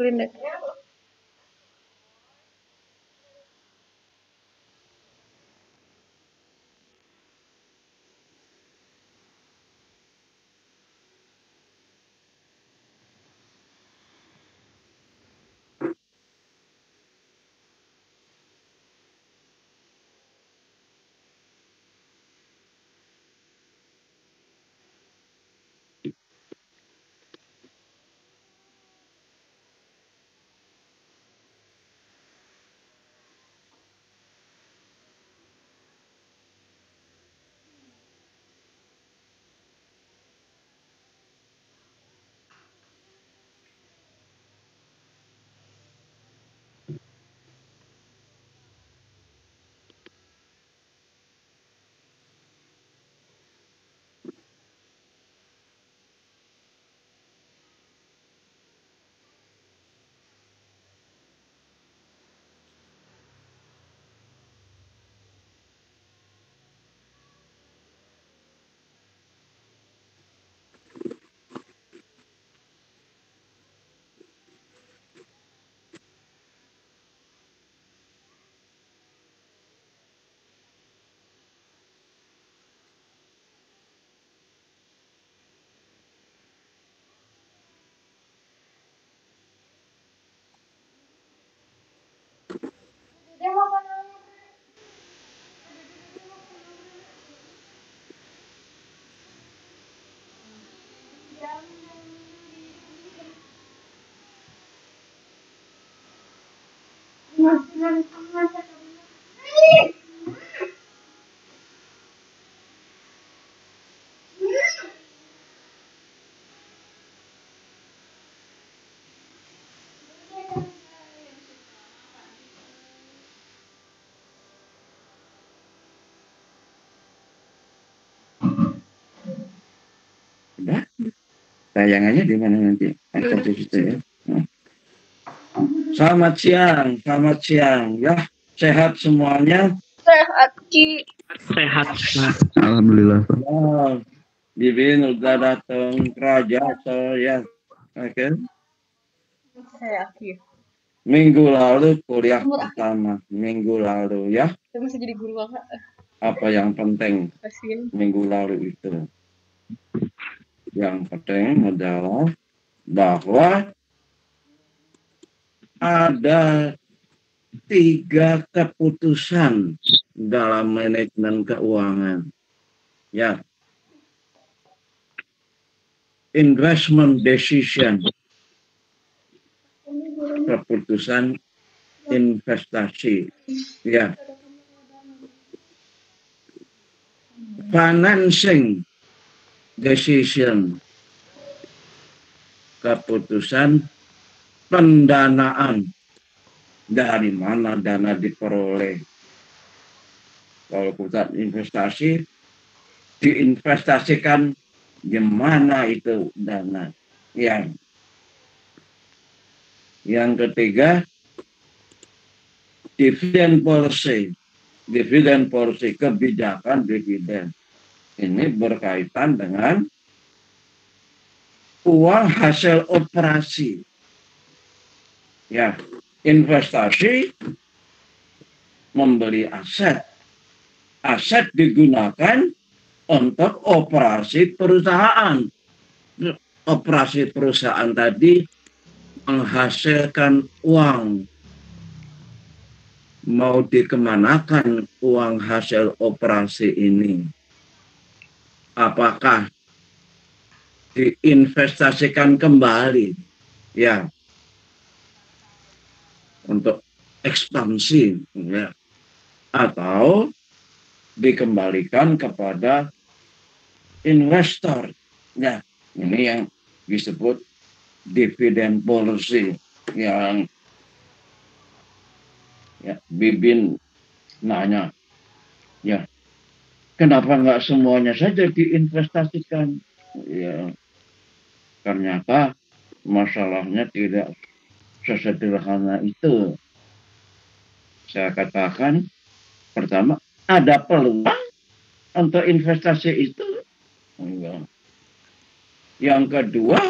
screen deh. Udah, tayangannya di mana nanti? Ada di situ ya. Selamat siang ya. Sehat semuanya. Sehat Ki. Sehat. Alhamdulillah. Oh, Bibin udah datang raja ya. Oke. Sehat Ki. Minggu lalu kuliah pertama. Minggu lalu ya. Saya masih jadi guru kakak. Apa yang penting Kasian. minggu lalu itu? Yang penting adalah bahwa ada 3 keputusan dalam manajemen keuangan. Ya. Investment decision. Keputusan investasi. Ya. Financing decision. Keputusan pendanaan. Dari mana dana diperoleh. Kalau pusat investasi, diinvestasikan gimana itu dana. Yang ketiga, dividen policy. Dividen policy, kebijakan dividen. Ini berkaitan dengan uang hasil operasi. Ya, investasi membeli aset. Aset digunakan untuk operasi perusahaan. Operasi perusahaan tadi menghasilkan uang. Mau dikemanakan uang hasil operasi ini? Apakah diinvestasikan kembali? Ya. Untuk ekspansi. Ya. Atau dikembalikan kepada investor. Ya, ini yang disebut dividen policy yang ya, Bibin nanya, ya kenapa nggak semuanya saja diinvestasikan? Ya, ternyata masalahnya tidak sesederhana itu. Saya katakan, pertama, ada peluang untuk investasi itu. Yang kedua,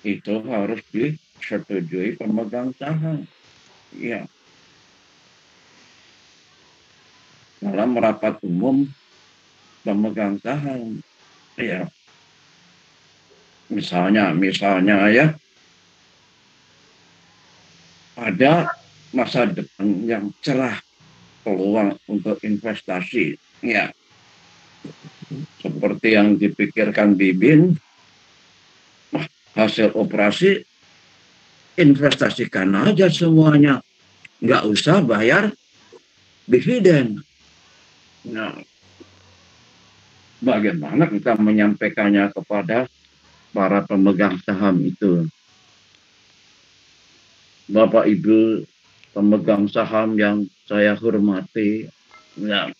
itu harus setujui pemegang saham. Ya, dalam rapat umum pemegang saham. Ya, misalnya ya, ada masa depan yang cerah, peluang untuk investasi. Ya, seperti yang dipikirkan Bibin, hasil operasi investasikan aja semuanya, nggak usah bayar dividen. Nah, bagaimana kita menyampaikannya kepada para pemegang saham itu? Bapak Ibu pemegang saham yang saya hormati, ya,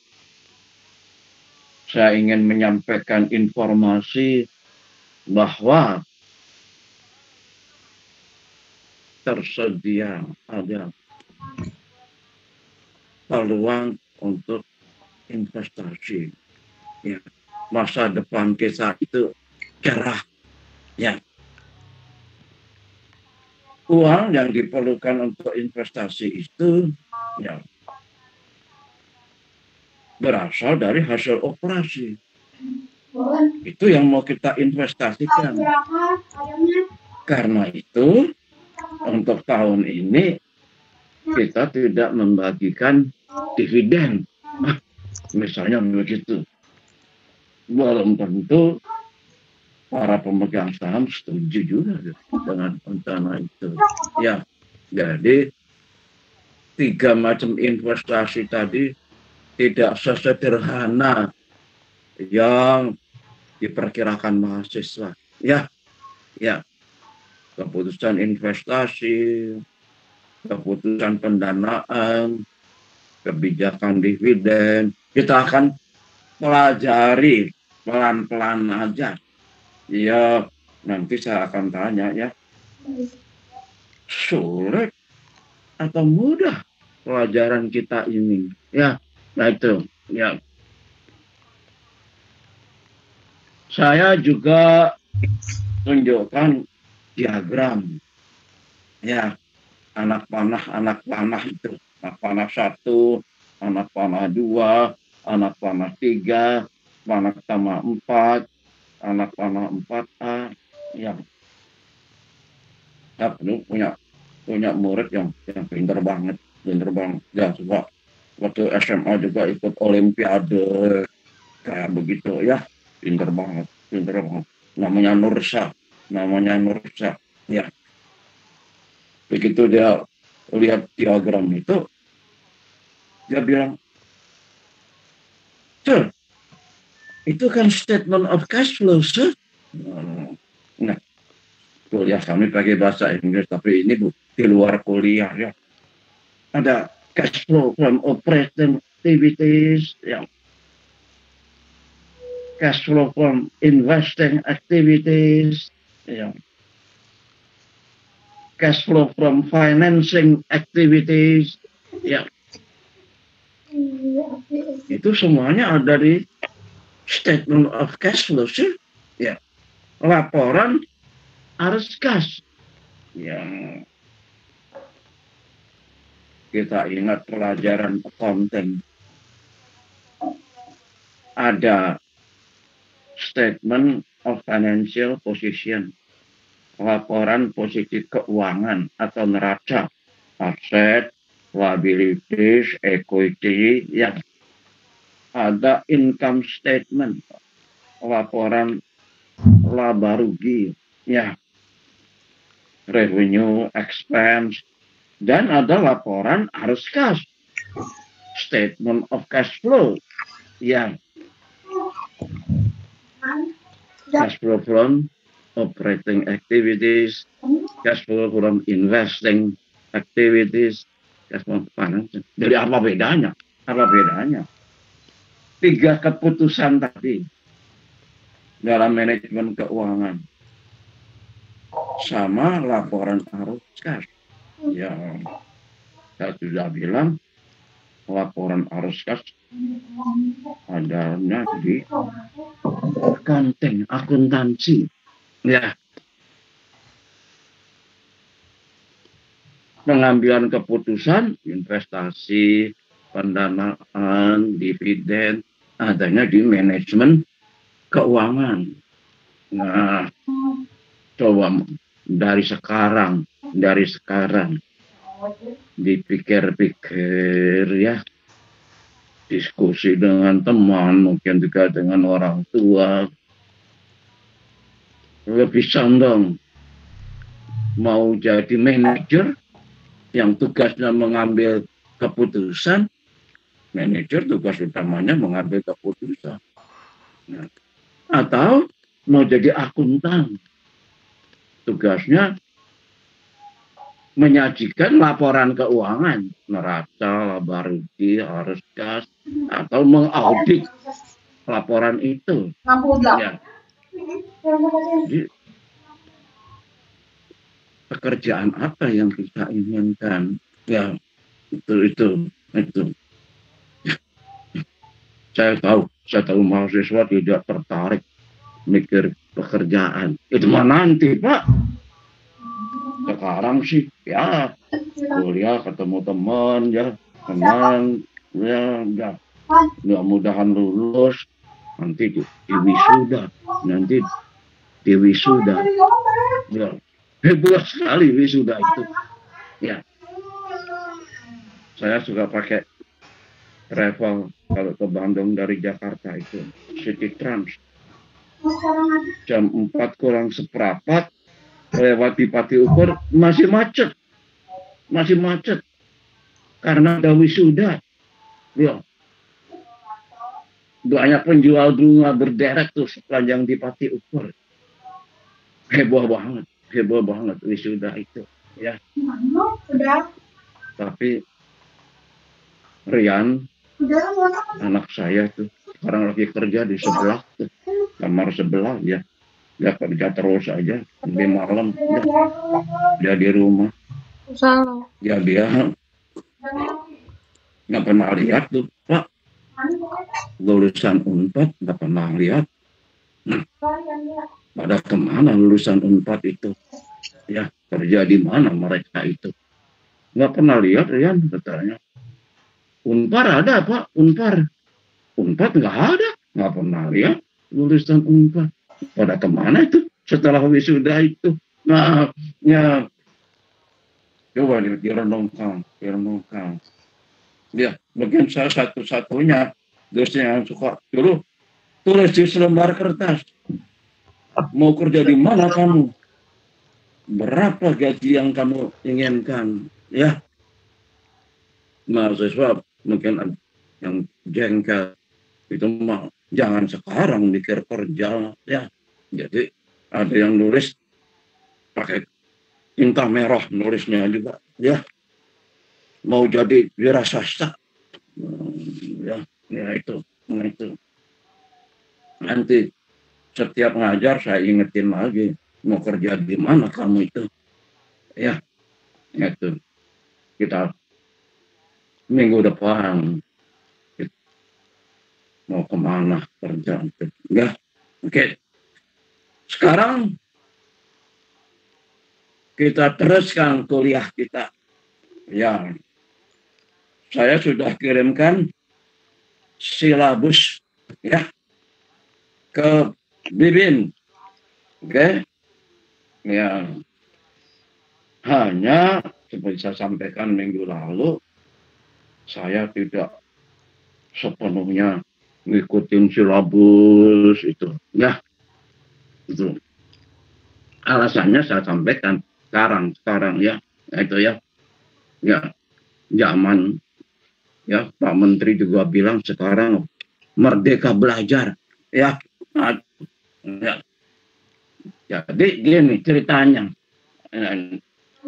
saya ingin menyampaikan informasi bahwa tersedia ada peluang untuk investasi. Ya, masa depan kita itu cerah. Ya, uang yang diperlukan untuk investasi itu ya berasal dari hasil operasi. Itu yang mau kita investasikan. Karena itu untuk tahun ini kita tidak membagikan dividen. Misalnya begitu. Belum tentu para pemegang saham setuju juga dengan rencana itu. Ya, jadi 3 macam investasi tadi tidak sesederhana yang diperkirakan mahasiswa. Ya, keputusan investasi, keputusan pendanaan, kebijakan dividen, kita akan pelajari pelan-pelan aja. Ya, nanti saya akan tanya ya, sulit atau mudah pelajaran kita ini? Ya, nah itu. Ya, saya juga tunjukkan diagram. Ya, anak panah itu. Anak panah 1, anak panah 2, anak panah 3, anak panah 4, anak panah 4A. Ya, saya punya murid yang pinter banget. Ya, coba waktu SMA juga ikut olimpiade kayak begitu ya, pinter banget. Namanya Nursa. Ya, begitu dia lihat diagram itu, dia bilang, "Sir, itu kan statement of cash flow, sir." Nah, kuliah kami pakai bahasa Inggris, tapi ini di luar kuliah ya. Ada cash flow from operating activities, ya. Cash flow from investing activities, ya. Cash flow from financing activities, ya. Itu semuanya ada di statement of cash flow, sir. Ya. Laporan arus kas. Ya. Kita ingat pelajaran accounting. Ada statement of financial position. Laporan posisi keuangan atau neraca. Aset, liabilities, equity. Ya. Ada income statement. Laporan laba rugi. Ya. Revenue, expense. Dan ada laporan arus kas. Statement of cash flow. Ya. Cash flow from operating activities, cash flow from investing activities, cash flow finance. Jadi apa bedanya? 3 keputusan tadi dalam manajemen keuangan sama laporan arus kas. Ya, saya sudah bilang laporan arus kas adanya di accounting, akuntansi. Ya. pengambilan keputusan, investasi, pendanaan, dividen, adanya di manajemen keuangan. Nah, coba dari sekarang dipikir-pikir ya, diskusi dengan teman, mungkin juga dengan orang tua, lebih condong mau jadi manajer yang tugasnya mengambil keputusan, manajer tugas utamanya mengambil keputusan. Nah, atau mau jadi akuntan, tugasnya menyajikan laporan keuangan, neraca, laba rugi, arus kas, atau mengaudit laporan itu. 68. Ya, jadi pekerjaan apa yang kita inginkan? Ya, itu. Saya tahu mahasiswa tidak tertarik mikir pekerjaan. Itu mah nanti, Pak. Sekarang sih, ya, kuliah ketemu teman, ya, teman, ya, mudah-mudahan lulus, nanti di wisuda, ya, hebat sekali wisuda itu. Ya, saya suka pakai travel kalau ke Bandung dari Jakarta itu City Trans. Jam 4 kurang seperempat lewat di Pati Ukur masih macet karena ada wisuda. Ya, banyak penjual bunga berderet tuh sepanjang di Pati Ukur. Heboh banget wisuda itu. Ya. Tapi Rian, anak saya tuh sekarang lagi kerja di sebelah tuh, kamar sebelah ya. Dia kerja terus aja sampai malam. Ya. Dia di rumah. Ya dia nggak pernah lihat tuh, Pak. Lulusan Unpad nggak pernah lihat. Nah, pada kemana lulusan Unpad itu? Ya, kerja di mana mereka itu? Nggak pernah lihat, Rian, katanya. Unpar ada, Pak, Unpad nggak ada, nggak pernah lihat lulusan Unpad. Pada kemana itu setelah wisuda itu? Nah, ya, coba direnungkan. Ya, mungkin saya satu-satunya dosen yang suka dulu tulis di selembar kertas. Mau kerja di mana kamu? Berapa gaji yang kamu inginkan? Ya, mahasiswa mungkin yang jengkel itu mah jangan sekarang mikir kerja ya. Jadi ada yang nulis pakai tinta merah nulisnya juga ya. Mau jadi wira swasta. Ya itu. Nanti setiap ngajar saya ingetin lagi mau kerja di mana kamu itu. Ya, itu. Kita minggu depan mau kemana kerja itu. Ya, oke. Sekarang kita teruskan kuliah kita. Ya, saya sudah kirimkan silabus ya ke Bibin. Oke. Ya, hanya seperti saya sampaikan minggu lalu, saya tidak sepenuhnya ngikutin silabus itu. Ya, itu. Alasannya saya sampaikan sekarang ya, itu ya. Ya, zaman ya Pak Menteri juga bilang sekarang merdeka belajar ya. Ya. Jadi gini ceritanya,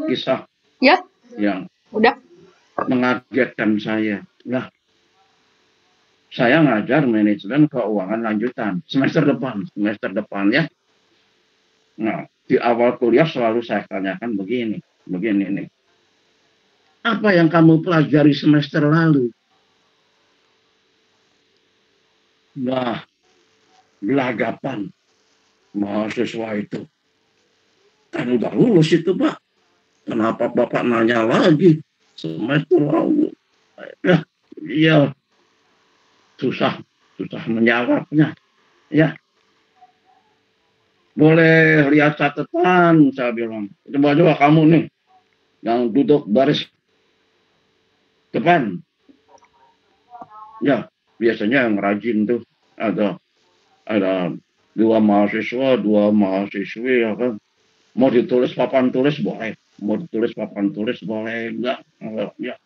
kisah Ya, yang udah. mengagetkan saya. Nah, saya ngajar manajemen keuangan lanjutan semester depan ya. Nah, di awal kuliah selalu saya tanyakan begini nih. Apa yang kamu pelajari semester lalu? Nah, gelagapan mahasiswa itu kan udah lulus itu, Pak. Kenapa Bapak nanya lagi? Semester lalu. Ya, iya, susah menjawabnya. Ya, boleh lihat catatan, saya bilang. Coba kamu nih, yang duduk baris depan. Ya, biasanya yang rajin tuh ada dua mahasiswa, dua mahasiswi, ya kan. Mau ditulis papan tulis boleh, mau ditulis papan tulis boleh, enggak. Ya,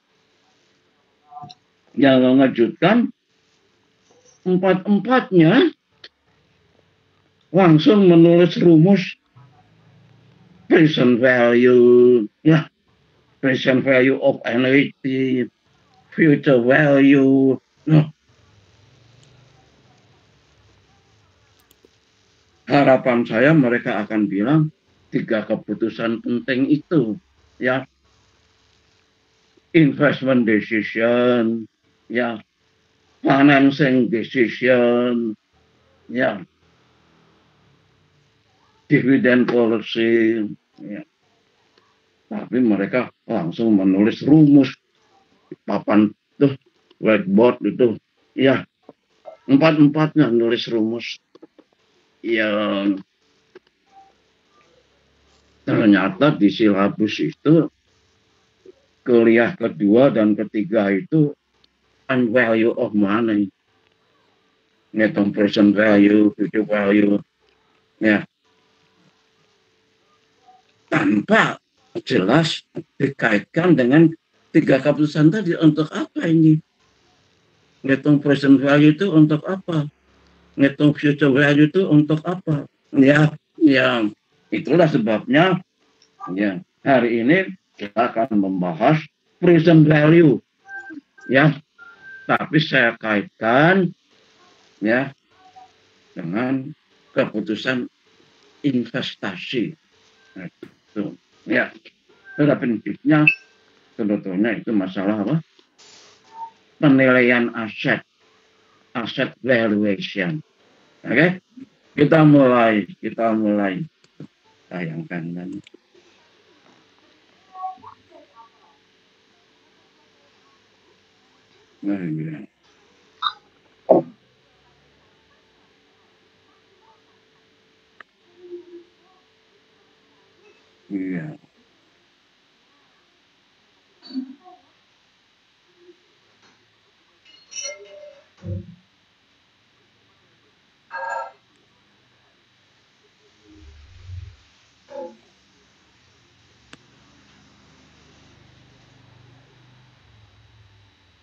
yang mengejutkan empat-empatnya langsung menulis rumus present value, ya, present value of annuity, future value. Nah, harapan saya mereka akan bilang 3 keputusan penting itu, ya, investment decision, ya, financing decision, ya, dividend policy, ya. Tapi mereka langsung menulis rumus papan tuh whiteboard itu, ya, empat-empatnya nulis rumus yang ternyata di silabus itu kuliah kedua dan ketiga itu value of money, ngitung present value, future value, ya, tanpa jelas dikaitkan dengan 3 keputusan tadi. Untuk apa ini? Ngitung present value itu untuk apa? Ngitung future value itu untuk apa? Ya, itulah sebabnya, ya, hari ini kita akan membahas present value, ya, tapi saya kaitkan, ya, dengan keputusan investasi. Nah, itu, ya, pada prinsipnya sebetulnya itu masalah apa? Penilaian aset valuation. Oke, kita mulai tayangkan dan ya. Iya.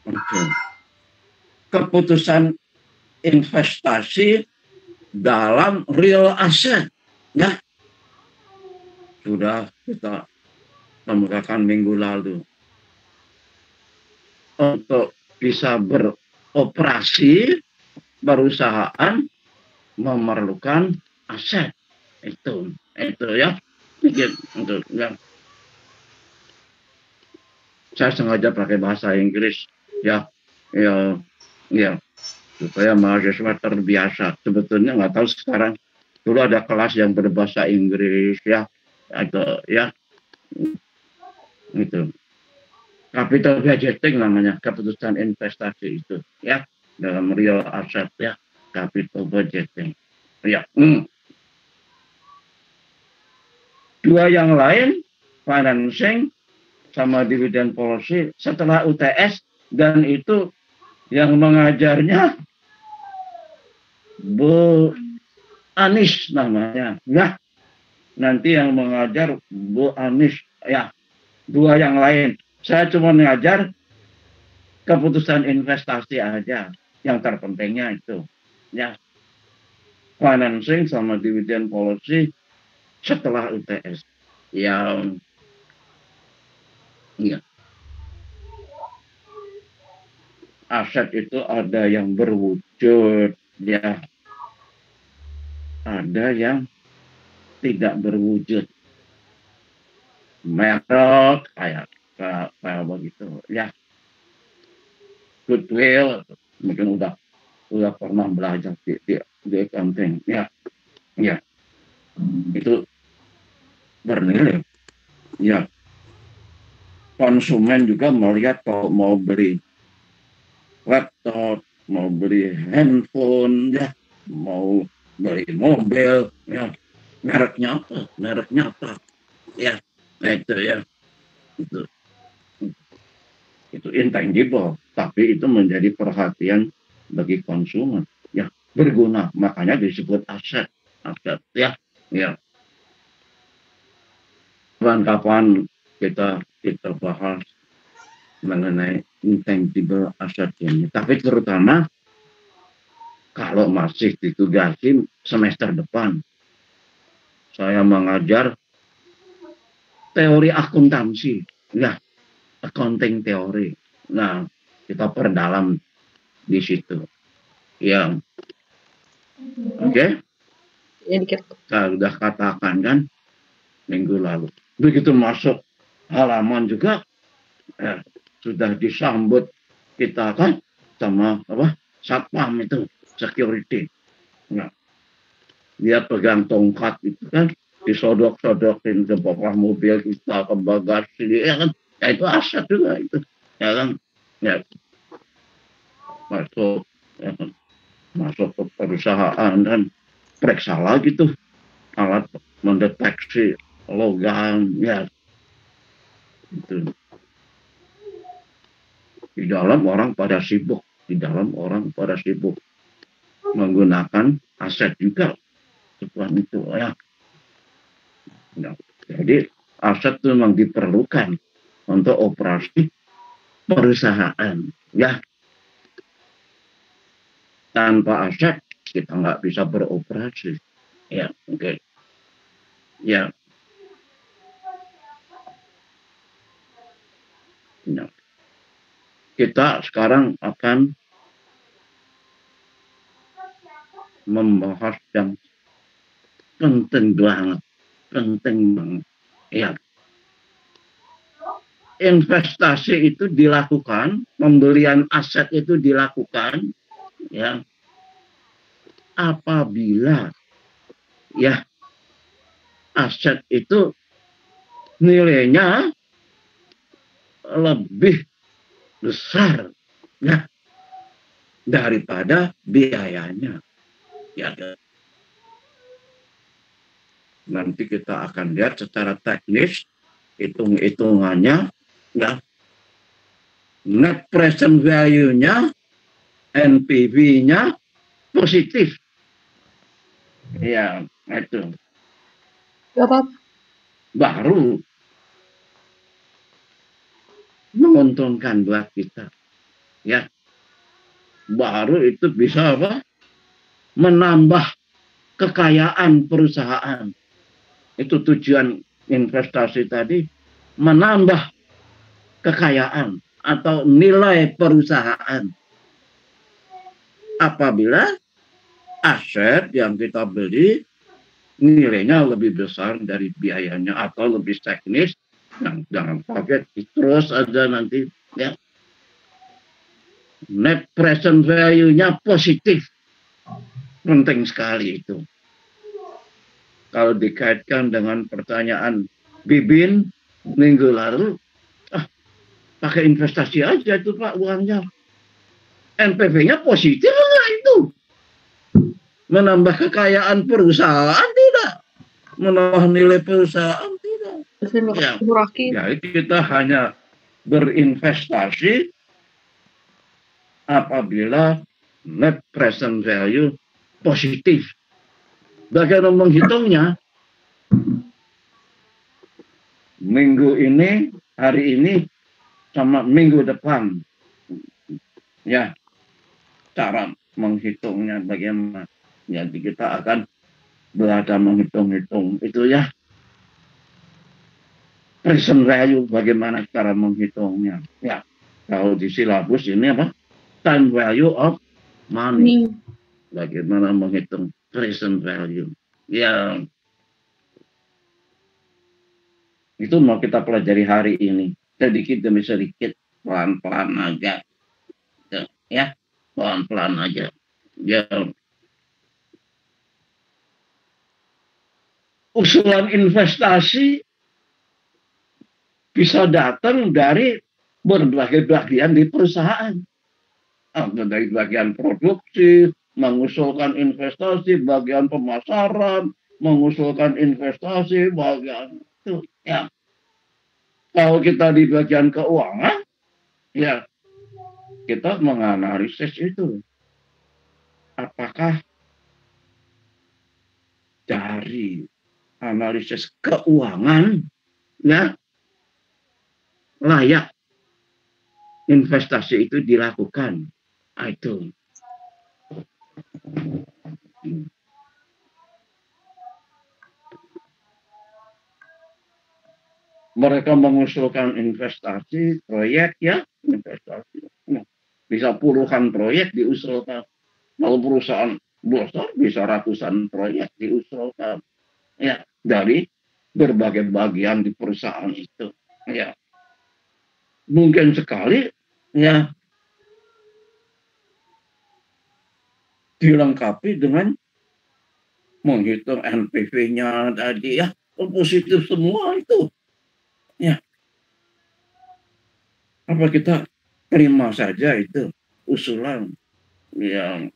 Oke. Keputusan investasi dalam real asset, ya, sudah kita kemukakan minggu lalu. Untuk bisa beroperasi, perusahaan memerlukan aset. Itu ya. Untuk ya. Saya sengaja pakai bahasa Inggris, ya, supaya mahasiswa terbiasa. Sebetulnya nggak tahu sekarang, dulu ada kelas yang berbahasa Inggris, ya, atau ya, itu capital budgeting namanya, keputusan investasi itu, ya, dalam real asset, ya, capital budgeting, ya. Dua yang lain, financing sama dividend policy, setelah UTS, dan itu yang mengajarnya Bu Anis namanya. Nah, nanti yang mengajar Bu Anis, ya, dua yang lain. Saya cuma mengajar keputusan investasi aja, yang terpentingnya itu, ya, financing sama dividend policy setelah UTS. Yang, ya, aset itu ada yang berwujud, ya, ada yang tidak berwujud, merek kayak begitu, ya, goodwill, mungkin udah pernah belajar di accounting, ya, itu bernilai, ya, konsumen juga melihat kalau mau beli laptop, mau beli handphone, ya, mau beli mobil, ya, mereknya apa, ya, nah itu ya, itu, itu intangible, tapi itu menjadi perhatian bagi konsumen, ya, berguna, makanya disebut aset, ya, ya. Kapan-kapan kita bahas mengenai intangible asset ini, tapi terutama kalau masih ditugasi semester depan, saya mengajar teori akuntansi, ya, accounting teori. Nah, kita perdalam di situ. Yang, oke, Ya dikit. saya sudah katakan kan minggu lalu. Begitu masuk halaman juga, sudah disambut kita kan sama apa satpam itu security. Nah, dia pegang tongkat itu kan disodok-sodokin ke bawah mobil kita ke bagasi, ya kan, ya itu aset juga itu, ya kan, ya masuk, ya kan? Masuk ke perusahaan dan periksa lagi tuh alat mendeteksi logam, ya itu di dalam orang pada sibuk menggunakan aset juga seperti itu, ya. Nah, jadi aset itu memang diperlukan untuk operasi perusahaan, ya. Tanpa aset kita nggak bisa beroperasi, ya, oke, ya. Nah, kita sekarang akan membahas yang penting banget, ya. Investasi itu dilakukan, pembelian aset itu dilakukan, ya, apabila, ya, aset itu nilainya lebih besar, ya, daripada biayanya, ya. Nanti kita akan lihat secara teknis hitung-hitungannya, ya, net present value-nya, NPV-nya positif, ya, itu Apa? baru menguntungkan buat kita, ya, baru itu bisa apa, menambah kekayaan perusahaan. Itu tujuan investasi tadi, menambah kekayaan atau nilai perusahaan apabila aset yang kita beli nilainya lebih besar dari biayanya atau lebih teknis. Yang jangan kaget terus aja nanti, ya, net present value-nya positif, penting sekali itu. Kalau dikaitkan dengan pertanyaan Bibin minggu lalu, pakai investasi aja itu Pak uangnya, NPV-nya positif enggak itu? Menambah kekayaan perusahaan tidak? Menambah nilai perusahaan tidak? Ya, jadi kita hanya berinvestasi apabila net present value positif. Bagaimana menghitungnya? Minggu ini, hari ini, sama minggu depan. Ya, cara menghitungnya bagaimana. Jadi kita akan berada menghitung-hitung itu, ya. Present value bagaimana cara menghitungnya. Ya, kalau di silabus ini apa? Time value of money. Bagaimana menghitung present value. Ya, itu mau kita pelajari hari ini. Sedikit demi sedikit, pelan-pelan aja. Ya, pelan-pelan aja. Ya. Usulan investasi bisa datang dari berbagai bagian di perusahaan. Dari bagian produksi, mengusulkan investasi, bagian pemasaran, mengusulkan investasi, bagian itu. Ya. Kalau kita di bagian keuangan, ya kita menganalisis itu. Apakah dari analisis keuangan ya layak investasi itu dilakukan. Itu. Mereka mengusulkan investasi, proyek ya, investasi. Bisa puluhan proyek diusulkan. Kalau perusahaan besar bisa ratusan proyek diusulkan. Ya, dari berbagai bagian di perusahaan itu. Ya. Mungkin sekali ya dilengkapi dengan menghitung NPV-nya tadi ya, positif semua itu. Ya. Apa kita terima saja itu usulan yang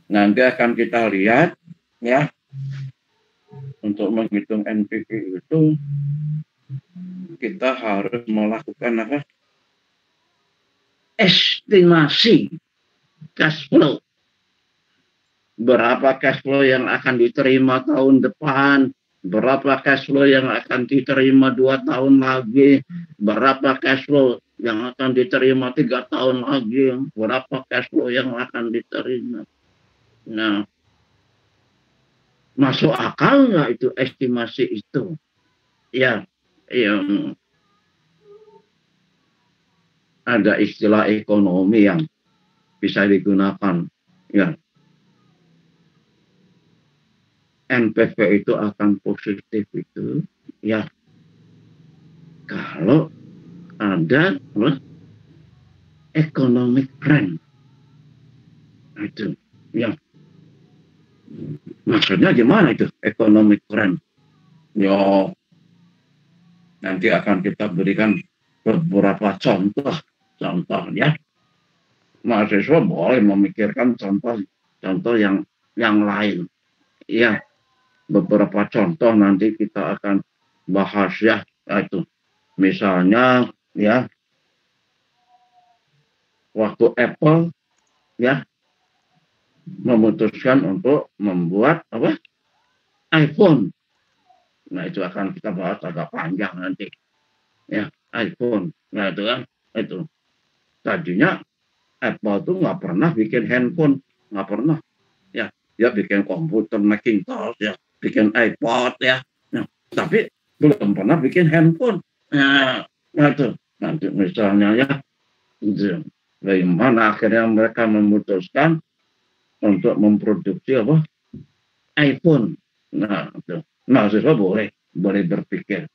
nanti akan kita lihat ya, untuk menghitung NPV itu kita harus melakukan apa? Estimasi cash flow. Berapa cash flow yang akan diterima tahun depan, berapa cash flow yang akan diterima 2 tahun lagi, berapa cash flow yang akan diterima 3 tahun lagi, berapa cash flow yang akan diterima. Nah, masuk akal nggak itu estimasi itu? Ya, yang ada istilah ekonomi yang bisa digunakan. Ya, NPV itu akan positif itu ya kalau ada economic trend. Itu ya, maksudnya gimana itu economic trend? Ya, nanti akan kita berikan beberapa contoh ya. Mahasiswa boleh memikirkan contoh yang lain ya. Beberapa contoh nanti kita akan bahas ya, itu misalnya ya waktu Apple ya memutuskan untuk membuat apa iPhone. Nah, itu akan kita bahas agak panjang nanti ya, iPhone. Nah, itu kan itu tadinya Apple tuh nggak pernah bikin handphone, nggak pernah ya. Dia bikin komputer Macintosh ya, bikin iPod ya. Nah, tapi belum pernah bikin handphone. Nah, itu nanti misalnya ya, itu bagaimana akhirnya mereka memutuskan untuk memproduksi apa iPhone. Nah, itu mahasiswa boleh berpikir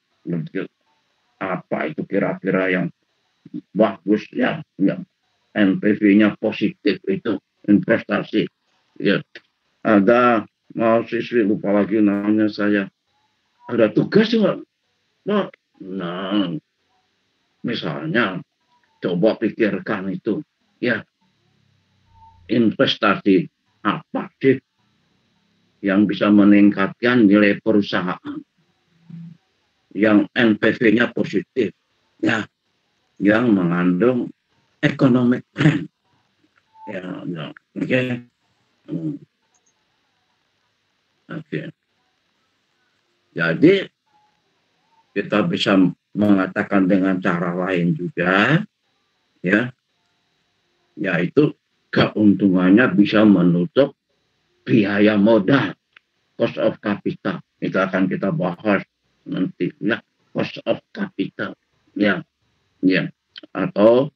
apa itu kira-kira yang bagus ya, yang NPV-nya positif itu investasi. Ya, ada mahasiswi lupa lagi namanya saya. Ada tugas juga. Nah, misalnya coba pikirkan itu ya, investasi apa sih yang bisa meningkatkan nilai perusahaan yang NPV-nya positif ya, yang mengandung economic trend ya, oke. Oke. Jadi kita bisa mengatakan dengan cara lain juga ya, yaitu keuntungannya bisa menutup biaya modal, cost of capital. Itu akan kita bahas nanti ya, cost of capital ya, atau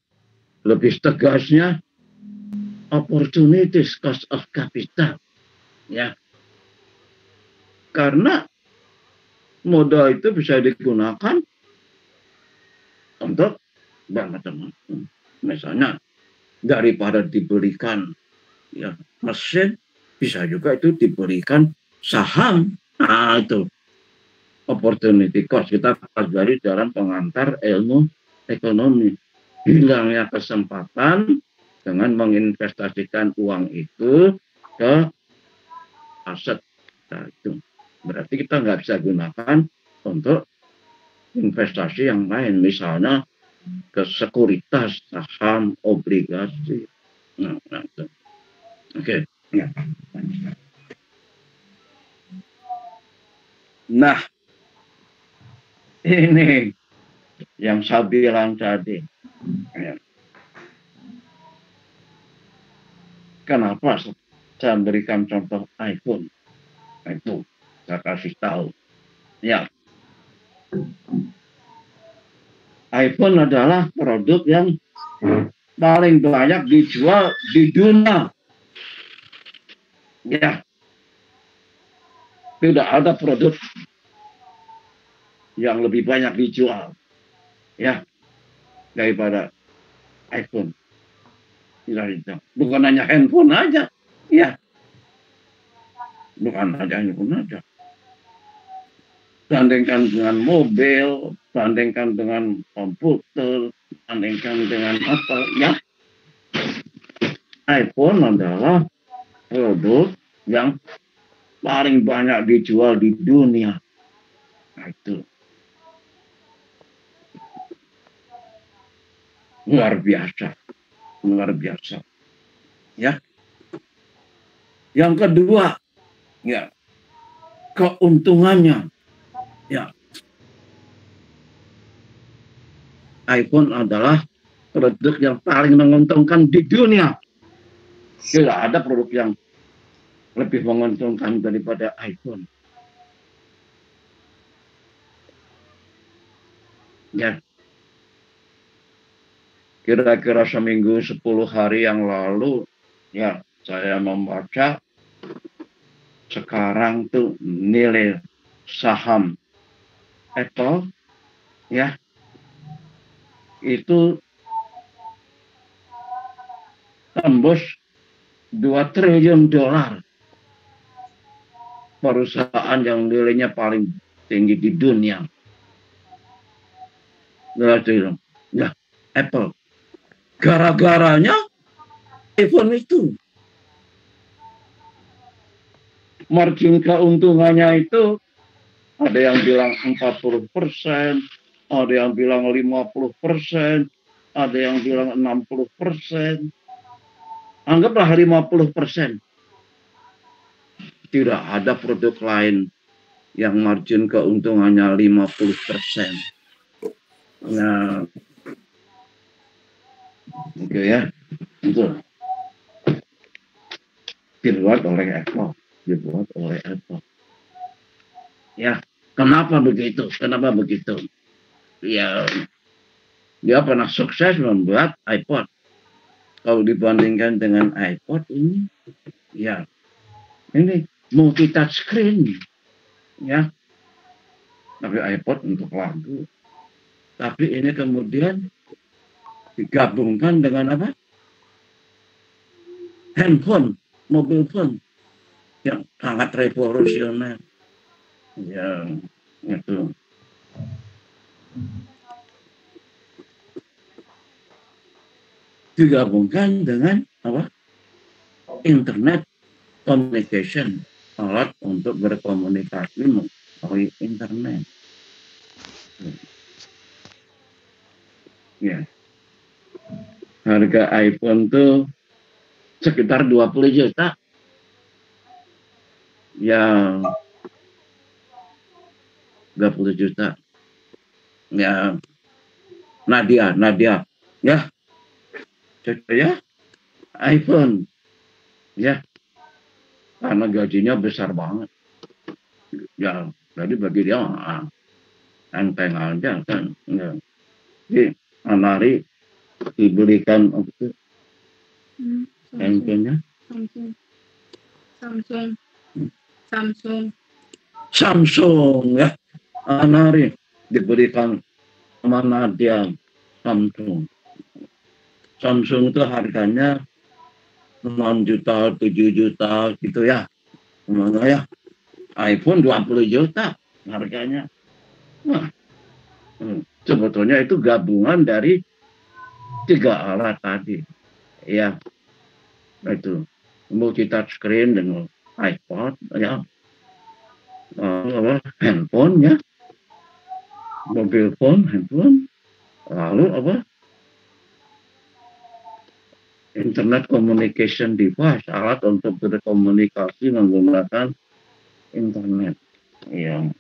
lebih tegasnya opportunities cost of capital ya, karena modal itu bisa digunakan untuk macam-macam. Misalnya daripada diberikan ya mesin, bisa juga itu diberikan saham. Nah, itu opportunity cost. Kita pelajari dalam pengantar ilmu ekonomi. Hilangnya kesempatan dengan menginvestasikan uang itu ke aset. Nah, itu berarti kita nggak bisa gunakan untuk investasi yang lain, misalnya ke sekuritas, saham, obligasi. Itu. Oke. Ya. Nah, ini yang saya bilang tadi. Ya. Kenapa saya berikan contoh iPhone? Itu saya kasih tahu. Ya, iPhone adalah produk yang paling banyak dijual di dunia. Ya, tidak ada produk yang lebih banyak dijual, ya, daripada iPhone. Bukan hanya handphone aja, ya, bukan hanya handphone aja. Bandingkan dengan mobil, bandingkan dengan komputer, bandingkan dengan apa, ya. iPhone adalah produk yang paling banyak dijual di dunia. Nah, itu luar biasa, luar biasa. Ya. Yang kedua, ya, keuntungannya. Ya. iPhone adalah produk yang paling menguntungkan di dunia. Tidak ada produk yang lebih menguntungkan daripada iPhone. Ya. Kira-kira seminggu 10 hari yang lalu, ya, saya membaca sekarang tuh nilai saham Apple, ya, itu tembus 2 triliun dolar. Perusahaan yang nilainya paling tinggi di dunia. Ya, Apple. Gara-garanya iPhone itu. Margin keuntungannya itu ada yang bilang 40%, ada yang bilang 50%, ada yang bilang 60%. Anggaplah 50%. Tidak ada produk lain yang margin keuntungannya 50%. Nah, oke, ya. Itu dibuat oleh Apple. Dibuat oleh Apple. Ya, kenapa begitu? Kenapa begitu? Ya, dia pernah sukses membuat iPod. Kalau dibandingkan dengan iPod ini, ya, ini multi touch screen, ya. Tapi iPod untuk lagu. Tapi ini kemudian digabungkan dengan apa? Handphone, mobile phone yang sangat revolusioner. Ya, itu. Digabungkan dengan apa? Internet communication, alat untuk berkomunikasi melalui internet. Ya. Harga iPhone tuh sekitar 20 juta. Ya, 20 juta. Ya, Nadia, ya, ya, iPhone, ya, karena gajinya besar banget. Ya, jadi bagi dia enteng aja kan. Ya. Jadi Anari dibelikan itu handphonenya Samsung, ya. Anari diberikan sama Nadia Samsung. Samsung itu harganya 6 juta, 7 juta gitu, ya. Mana ya? iPhone 20 juta. harganya. Nah, sebetulnya itu gabungan dari 3 alat tadi. Ya, itu multi touch screen dengan iPod, ya, handphone, ya, mobil phone, handphone, lalu internet communication device, alat untuk berkomunikasi menggunakan internet. Ya,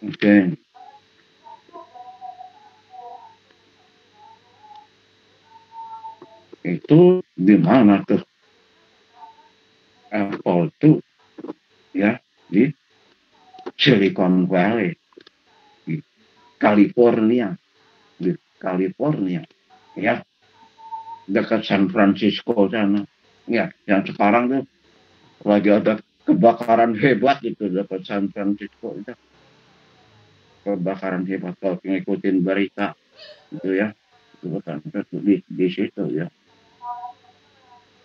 oke. Itu di mana tuh? Apple tuh, ya, di Silicon Valley, di California, ya, dekat San Francisco sana. Ya, yang sekarang tuh lagi ada kebakaran hebat itu dekat San Francisco itu. Kebakaran hebat kalau ngikutin berita itu, ya. Itu bukan di situ, ya.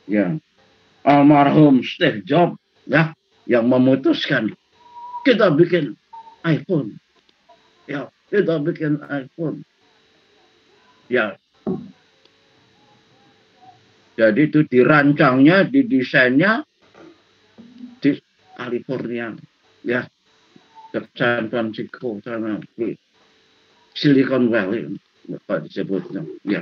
Ya, almarhum Steve Jobs, ya, yang memutuskan kita bikin iPhone. Ya, kita bikin iPhone. Ya, jadi itu dirancangnya, didesainnya di California, ya, di San Francisco sana, di Silicon Valley, apa disebutnya, ya.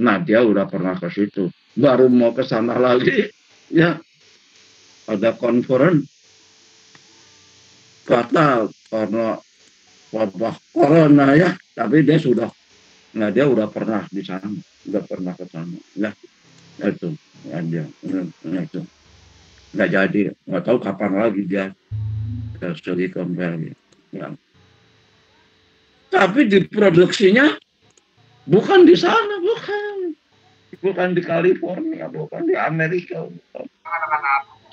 Nah, dia udah pernah ke situ, baru mau ke sana lagi, ya, ada conference batal karena wabah corona, ya, tapi dia udah pernah di sana, udah pernah ke sana, ya, itu, ya, dia, itu. Nggak jadi, nggak tahu kapan lagi dia ke Silicon Valley. Ya. Tapi diproduksinya bukan di sana, bukan di California, bukan di Amerika. Bukan.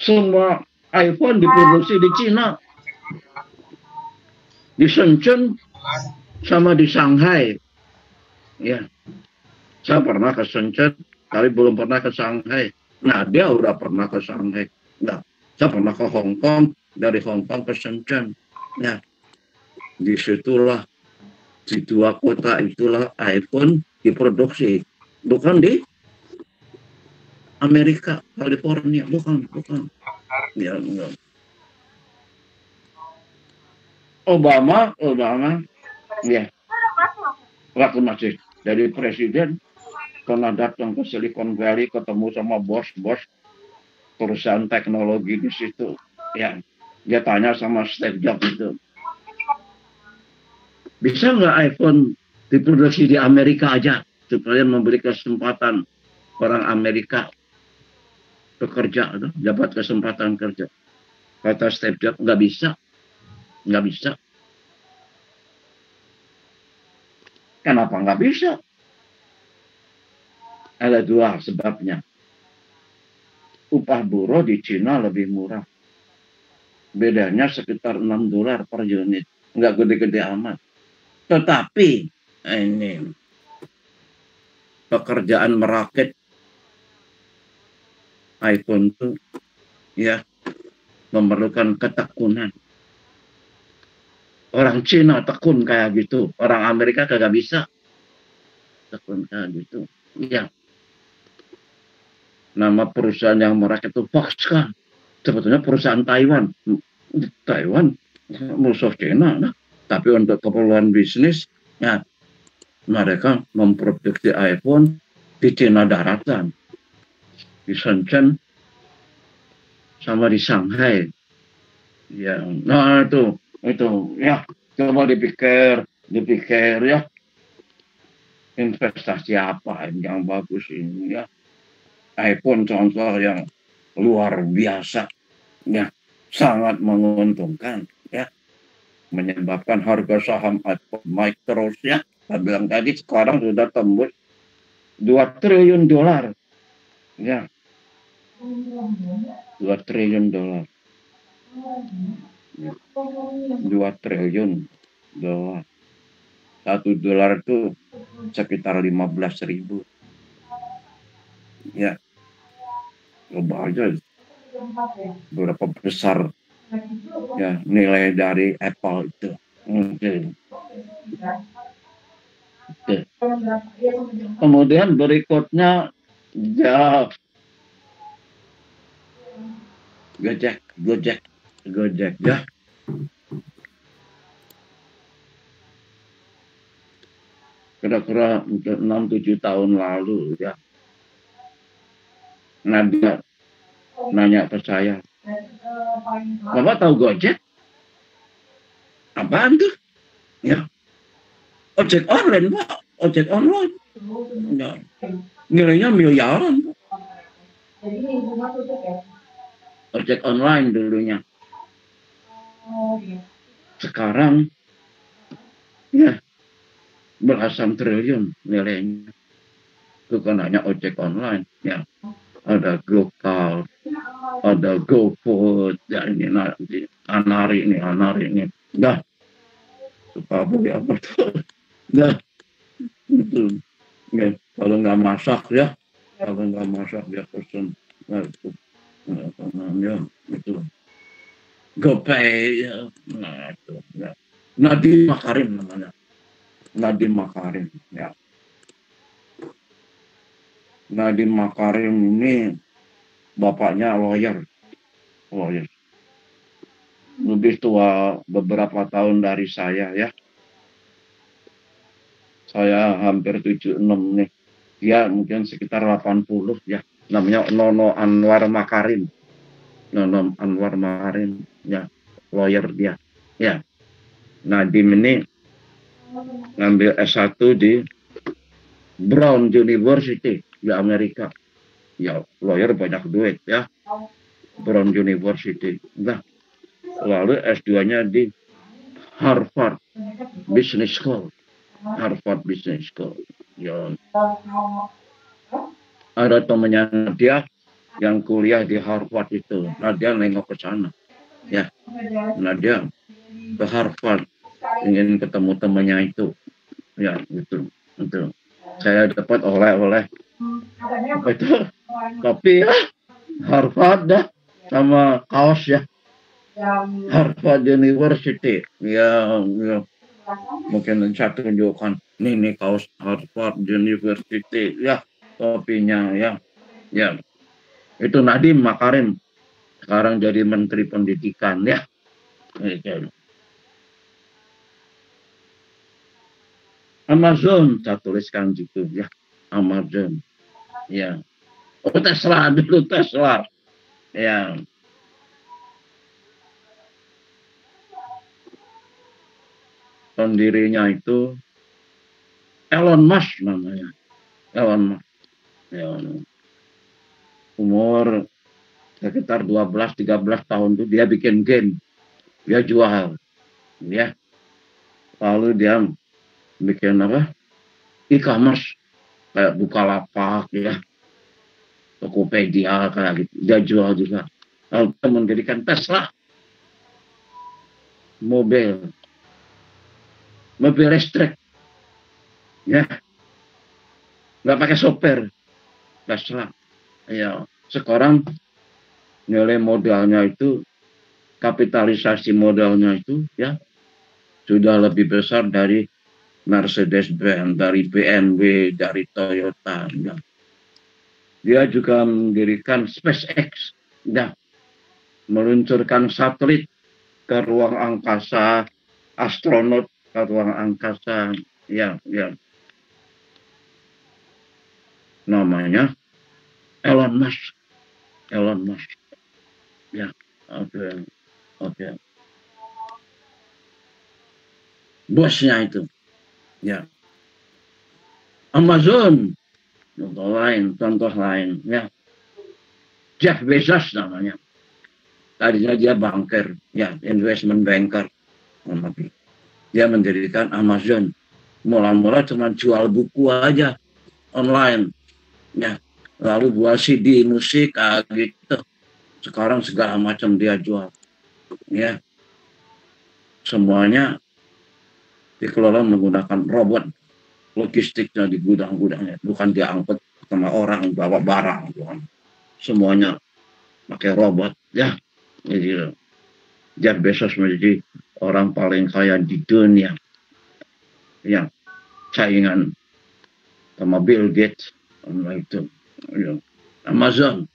Semua iPhone diproduksi di Cina, di Shenzhen sama di Shanghai. Ya, saya pernah ke Shenzhen, tapi belum pernah ke Shanghai. Nah, dia udah pernah ke Shanghai. Nah, saya pernah ke Hong Kong, dari Hong Kong ke Shenzhen. Ya, disitulah, di 2 kota itulah iPhone diproduksi, bukan di Amerika, California, bukan. Ya, enggak. Obama, ya, waktu masih dari presiden pernah datang ke Silicon Valley, ketemu sama bos-bos perusahaan teknologi di situ. Ya, dia tanya sama Steve Jobs itu, bisa nggak iPhone diproduksi di Amerika aja supaya memberi kesempatan orang Amerika bekerja, dapat kesempatan kerja. Kata Steve Jobs, nggak bisa. Kenapa nggak bisa? Ada 2 sebabnya. Upah buruh di Cina lebih murah. Bedanya sekitar $6 per unit. Nggak gede-gede amat. Tetapi ini pekerjaan merakit iPhone itu, ya, memerlukan ketekunan. Orang Cina tekun kayak gitu, orang Amerika kagak bisa tekun kayak gitu. Ya, nama perusahaan yang merakit itu Foxconn, sebetulnya perusahaan Taiwan, musuh Cina, nah. Tapi untuk keperluan bisnis, ya, mereka memproduksi iPhone di Cina daratan, di Shenzhen sama di Shanghai. Ya, nah itu, ya, coba dipikir, ya, investasi apa yang bagus ini, ya. iPhone contoh yang luar biasa, ya, sangat menguntungkan, ya, menyebabkan harga saham iPhone naik terus, ya. Saya bilang tadi sekarang sudah tembus $2 triliun, ya, $2 triliun, ya. $2 triliun, $1 itu sekitar 15.000, ya. Coba aja berapa besar Ya, nilai dari Apple itu. Oke. Oke. Kemudian berikutnya ya Gojek, Gojek, Gojek ya. Kira-kira 6-7 tahun lalu ya. Nadia nanya ke saya, Bapak tahu Gojek? Apaan tuh? Ya, ojek online Pak, ojek online. Ya. Nilainya miliaran Pak. Ojek online dulunya. Sekarang ya belasan triliun nilainya. Bukan hanya ojek online ya. Ada GoCar, ada GoFood, ya ini nanti Anari ini. Dah, suka beli apa tuh? Dah, itu. Ya, kalau nggak masak ya, kalau nggak masak dia pesen. Nah, itu, ya, itu. GoPay, ya. Nah itu. Ya. Nadiem Makarim namanya. Nadiem Makarim, ya. Nadiem Makarim ini bapaknya lawyer. Lebih tua beberapa tahun dari saya ya. Saya hampir 76 nih. Dia mungkin sekitar 80 ya. Namanya Nono Anwar Makarim. Nono Anwar Makarim ya, lawyer dia. Ya. Nadiem ini ngambil S1 di Brown University di Amerika. Ya, lawyer banyak duit ya. Brown University. Nah, lalu S2-nya di Harvard Business School. Harvard Business School. Ya. Ada temannya dia yang kuliah di Harvard itu. Nah, dia nengok ke sana. Ya. Nah, dia ke Harvard ingin ketemu temannya itu. Ya, gitu. Itu. Saya dapat oleh-oleh apa itu? Kopi ya. Harvard dah sama kaos ya. Harvard University. Ya, ya. Mungkin saya tunjukkan nih kaos Harvard University ya, kopinya ya. Ya. Itu Nadiem Makarim sekarang jadi Menteri Pendidikan ya. Amazon saya tuliskan gitu ya. Amazon. Ya. Oh, Tesla dulu Tesla. Ya. Pendirinya itu Elon Musk namanya. Elon Musk. Ya. Umur sekitar 12-13 tahun itu dia bikin game. Dia jual. Ya. Lalu dia bikin apa? E-commerce kayak Bukalapak ya. Tokopedia kayak gitu. Dia jual juga. Lalu dia mendirikan Tesla. Mobil listrik. Ya. Nggak pakai sopir. Tesla. Ya. Sekarang nilai modalnya itu, kapitalisasi modalnya itu ya sudah lebih besar dari Mercedes-Benz, dari BMW, dari Toyota. Ya. Dia juga mendirikan SpaceX, ya, meluncurkan satelit ke ruang angkasa, astronot ke ruang angkasa, ya, ya. Namanya Elon Musk, Elon Musk, ya, oke, oke. Bosnya itu, ya. Amazon, contoh lain, ya. Jeff Bezos namanya. Tadinya dia banker, ya, investment banker. Dia mendirikan Amazon. Mula-mula cuma jual buku aja online, ya. Lalu buat CD musik gitu. Sekarang segala macam dia jual, ya. Semuanya dikelola menggunakan robot. Logistiknya di gudang-gudangnya, bukan diangkut sama orang bawa barang, bukan. Semuanya pakai robot, ya. Gitu. Jeff Bezos menjadi orang paling kaya di dunia, yang saingan sama Bill Gates, itu ya. Amazon,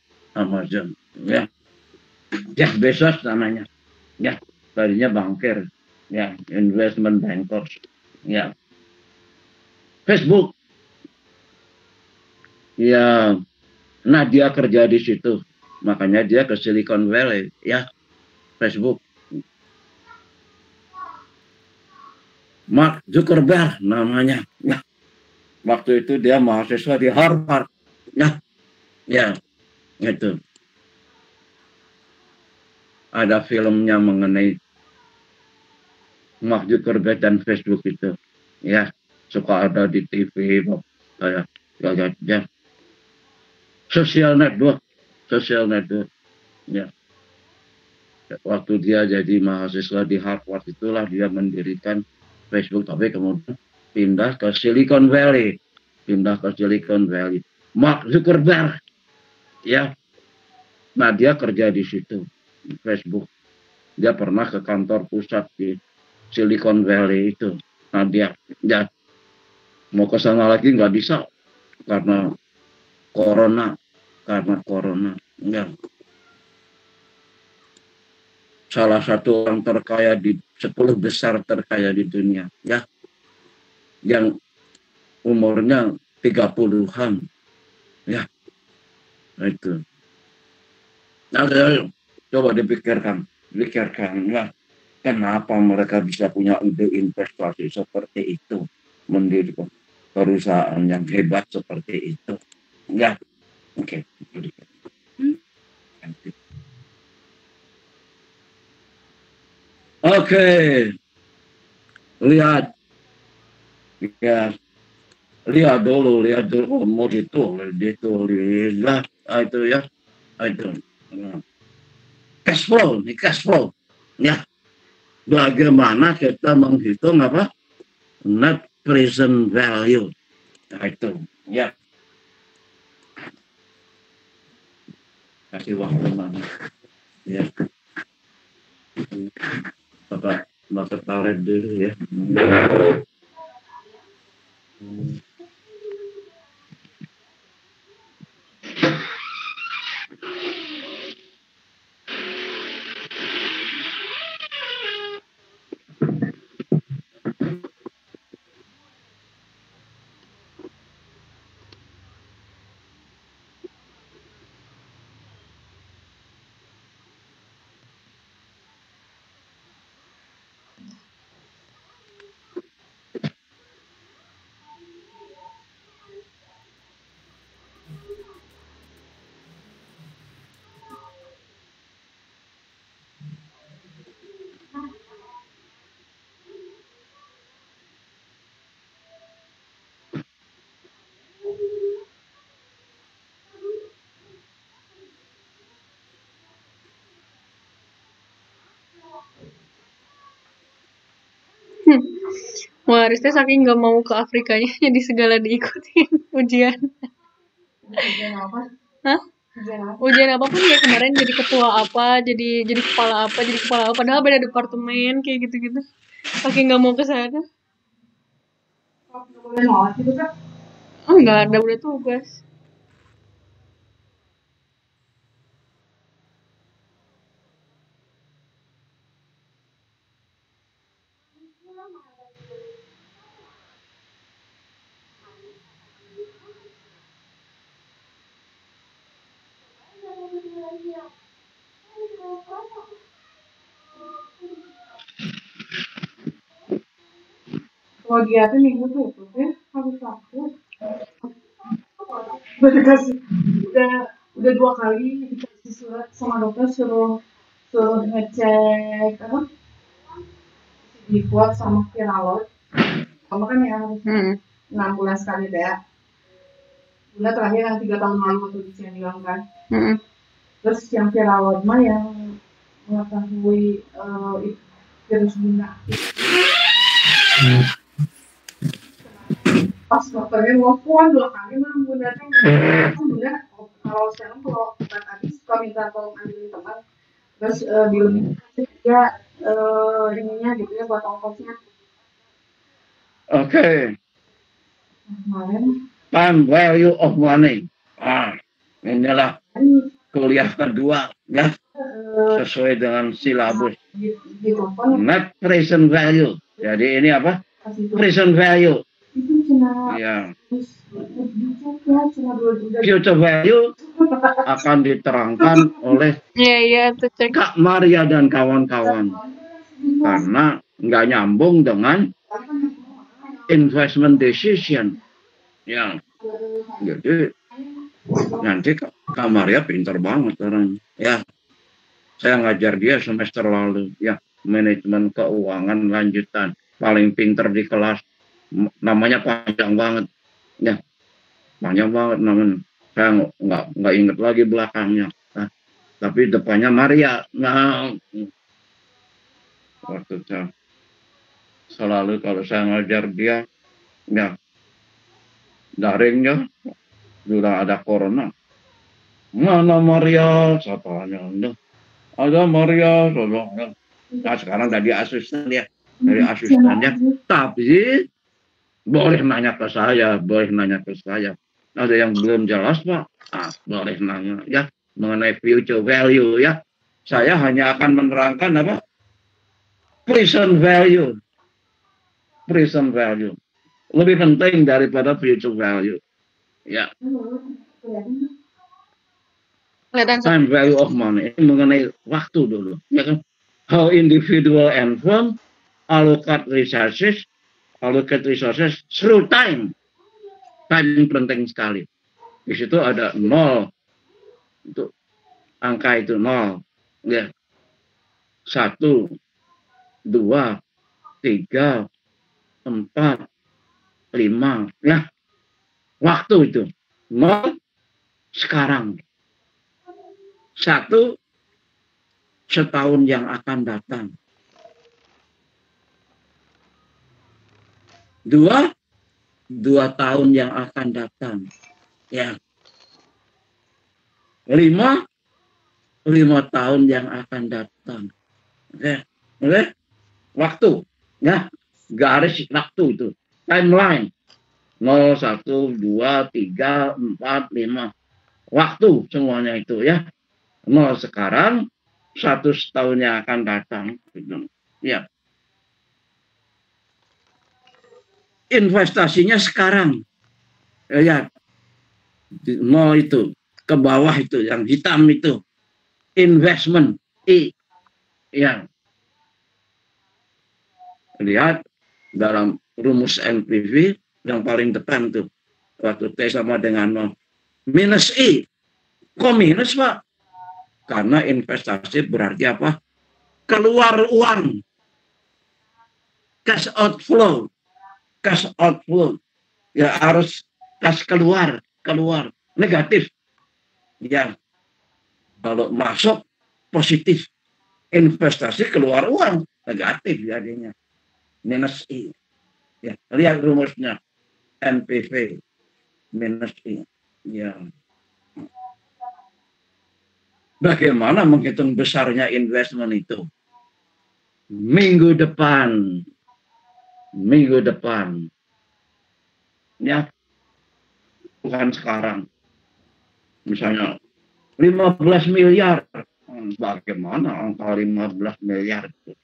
ya. Jeff Bezos namanya, ya. Tadinya bankir, ya, investment bankers, ya. Facebook, ya. Nah, dia kerja di situ, makanya dia ke Silicon Valley, ya. Facebook. Mark Zuckerberg namanya, ya. Waktu itu dia mahasiswa di Harvard, ya, ya, itu. Ada filmnya mengenai Mark Zuckerberg dan Facebook itu, ya, suka ada di TV, kayak ya, social network, ya. Waktu dia jadi mahasiswa di Harvard itulah dia mendirikan Facebook, tapi kemudian pindah ke Silicon Valley, Mark Zuckerberg, ya. Nah, dia kerja di situ, di Facebook. Dia pernah ke kantor pusat di Silicon Valley itu. Nah, dia mau ke sana lagi nggak bisa karena corona, ya. Salah satu orang terkaya di 10 besar terkaya di dunia, ya, yang umurnya 30-an, ya. Nah, itu. Nah, coba dipikirkan, ya, kenapa mereka bisa punya ide investasi seperti itu, mendirikan perusahaan yang hebat seperti itu, ya. Oke. Oke, lihat, ya, lihat dulu, mau ditulis lah, itu ya, itu. Cash flow, ya. Bagaimana kita menghitung apa? Net present value, nah, itu, ya. Kasih waktu mana, ya. Bapak tarik dulu, ya. Wah, Arista saking nggak mau ke Afrikanya, jadi segala diikutin ujian. Ujian apa? Hah? Ujian apapun ya, kemarin jadi ketua apa, jadi kepala apa, padahal beda departemen kayak gitu-gitu. Saking nggak mau ke sana. Nggak boleh nolak gitu kan? Enggak ada, udah tugas. Kalau dia tuh minggu tuh kan harus Sabtu. Udah dikasih, udah 2 kali dikasih surat sama dokter suruh ngecek apa? Di kuat sama viral. Kamu kan ya harus 6 bulan sekali deh. Bulan terakhir yang 3 tahun lalu waktu di Cianjur kan. Terus yang viral mah yang mengetahui virus Bunda. Pas dokternya nelfon 2 kali mah Bunda teh Bunda kalau sekarang kalau obat habis suka minta tolong ambilin teman terus di Ya ininya gitu ya buat ongkosnya. Oke, Kemarin time value of money. Inilah kuliah kedua ya, sesuai dengan silabus. di telepon Net present value. Jadi ini apa? pas itu Present value. cuma Ya, dicek ya cuma 2 juta. future value akan diterangkan oleh Iya tuh cek. Kak Maria dan kawan-kawan. Karena nggak nyambung dengan investment decision. Ya, jadi nanti Kak Maria pintar banget orang. Ya, saya ngajar dia semester lalu. Ya, manajemen keuangan lanjutan. Paling pintar di kelas. Namanya panjang banget. Ya, panjang banget namanya. Saya nggak inget lagi belakangnya. Nah, tapi depannya Maria. Nah, waktu saya selalu kalau saya ngajar dia, ya daringnya sudah ada corona. Mana Maria? Saya tanya. Ada Maria. Nah, sekarang dari asisten ya. Dari asistennya. Tapi boleh nanya ke saya. Boleh nanya ke saya. Ada yang belum jelas, Pak? Boleh nanya ya. Mengenai future value ya. Saya hanya akan menerangkan apa? Present value. Present value. Lebih penting daripada future value. Ya. Time value of money. Ini mengenai waktu dulu. Ya kan? How individual and firm allocate resources through time. Time penting sekali. Di situ ada 0. Itu angka itu 0. Ya. 1, 2, 3, 4, 5. Ya. Waktu itu 0 sekarang. 1 setahun yang akan datang. 2 tahun yang akan datang. Ya. 5 tahun yang akan datang. Oke. Waktu. Ya. Garis waktu itu. Timeline. 0, 1, 2, 3, 4, 5. Waktu semuanya itu ya. 0 sekarang. 1 setahun yang akan datang. Ya. Investasinya sekarang. Ya. 0 itu. Ke bawah itu. Yang hitam itu. Investment. Ya. Lihat dalam rumus NPV yang paling depan tuh. Waktu T sama dengan 0. Minus I. Kok minus, Pak? Karena investasi berarti apa? Keluar uang. Cash outflow. Cash outflow. Ya harus cash keluar. Negatif. Ya. Kalau masuk positif. Investasi keluar uang. Negatif jadinya. Minus I. Ya. Lihat rumusnya. NPV. Minus I. Ya. Bagaimana menghitung besarnya investment itu? Minggu depan. Ya, bukan sekarang. Misalnya 15 miliar. Bagaimana angka 15 miliar itu?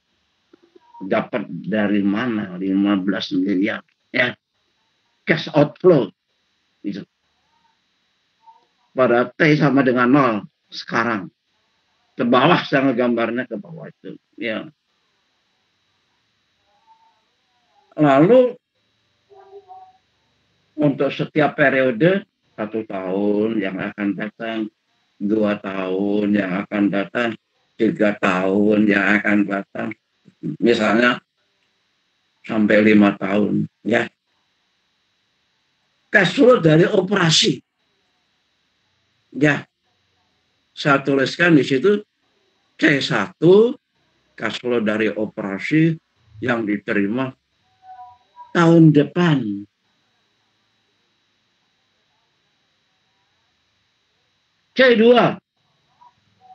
Dapat dari mana 15 miliar? Ya, cash outflow. Itu. Pada T sama dengan 0 sekarang. Ke bawah saya gambarnya ke bawah itu. Ya. Lalu untuk setiap periode 1 tahun yang akan datang, 2 tahun yang akan datang, 3 tahun yang akan datang, misalnya sampai 5 tahun, ya. Cash flow dari operasi, ya. Saya tuliskan di situ C1 cash flow dari operasi yang diterima tahun depan. C2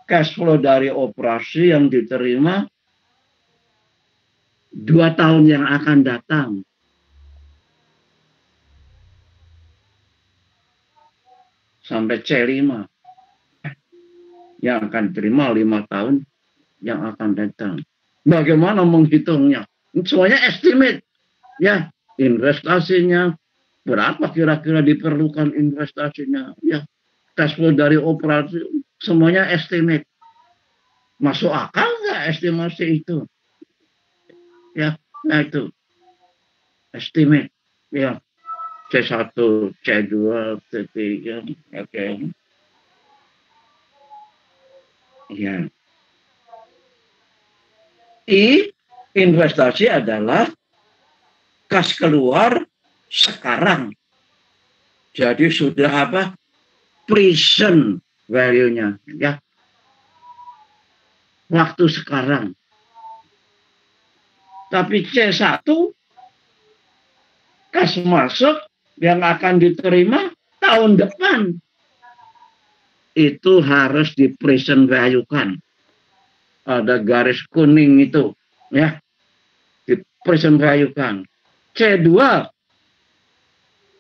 cash flow dari operasi yang diterima 2 tahun yang akan datang. Sampai C5 yang akan terima 5 tahun yang akan datang. Bagaimana menghitungnya? Semuanya estimate. Ya, investasinya, berapa kira-kira diperlukan investasinya. Ya, cash flow dari operasi, semuanya estimate. Masuk akal nggak estimasi itu? Ya, nah itu. Estimate. Ya, C1, C2, C3. Oke. Ya. Investasi adalah kas keluar sekarang. Jadi sudah apa? Present value-nya, ya. Waktu sekarang. Tapi C1 kas masuk yang akan diterima tahun depan. Itu harus di present value-kan. Ada garis kuning itu, ya. Di present value-kan. C2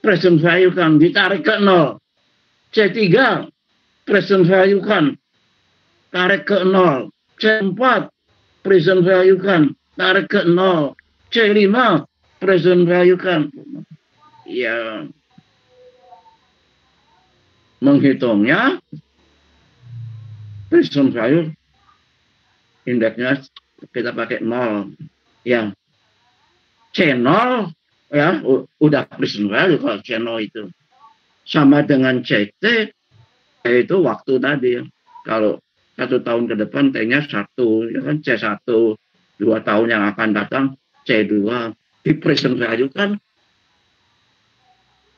present value-kan ditarik ke 0. C3 present value-kan tarik ke 0. C4 present value-kan tarik ke 0. C5 present value-kan. Ya, menghitungnya present value indeksnya kita pakai 0. Ya, C0 ya udah present value kalau C0 itu. Sama dengan CT yaitu waktu tadi. Kalau 1 tahun ke depan T-nya 1, ya kan C1, 2 tahun yang akan datang C2. Di present value kan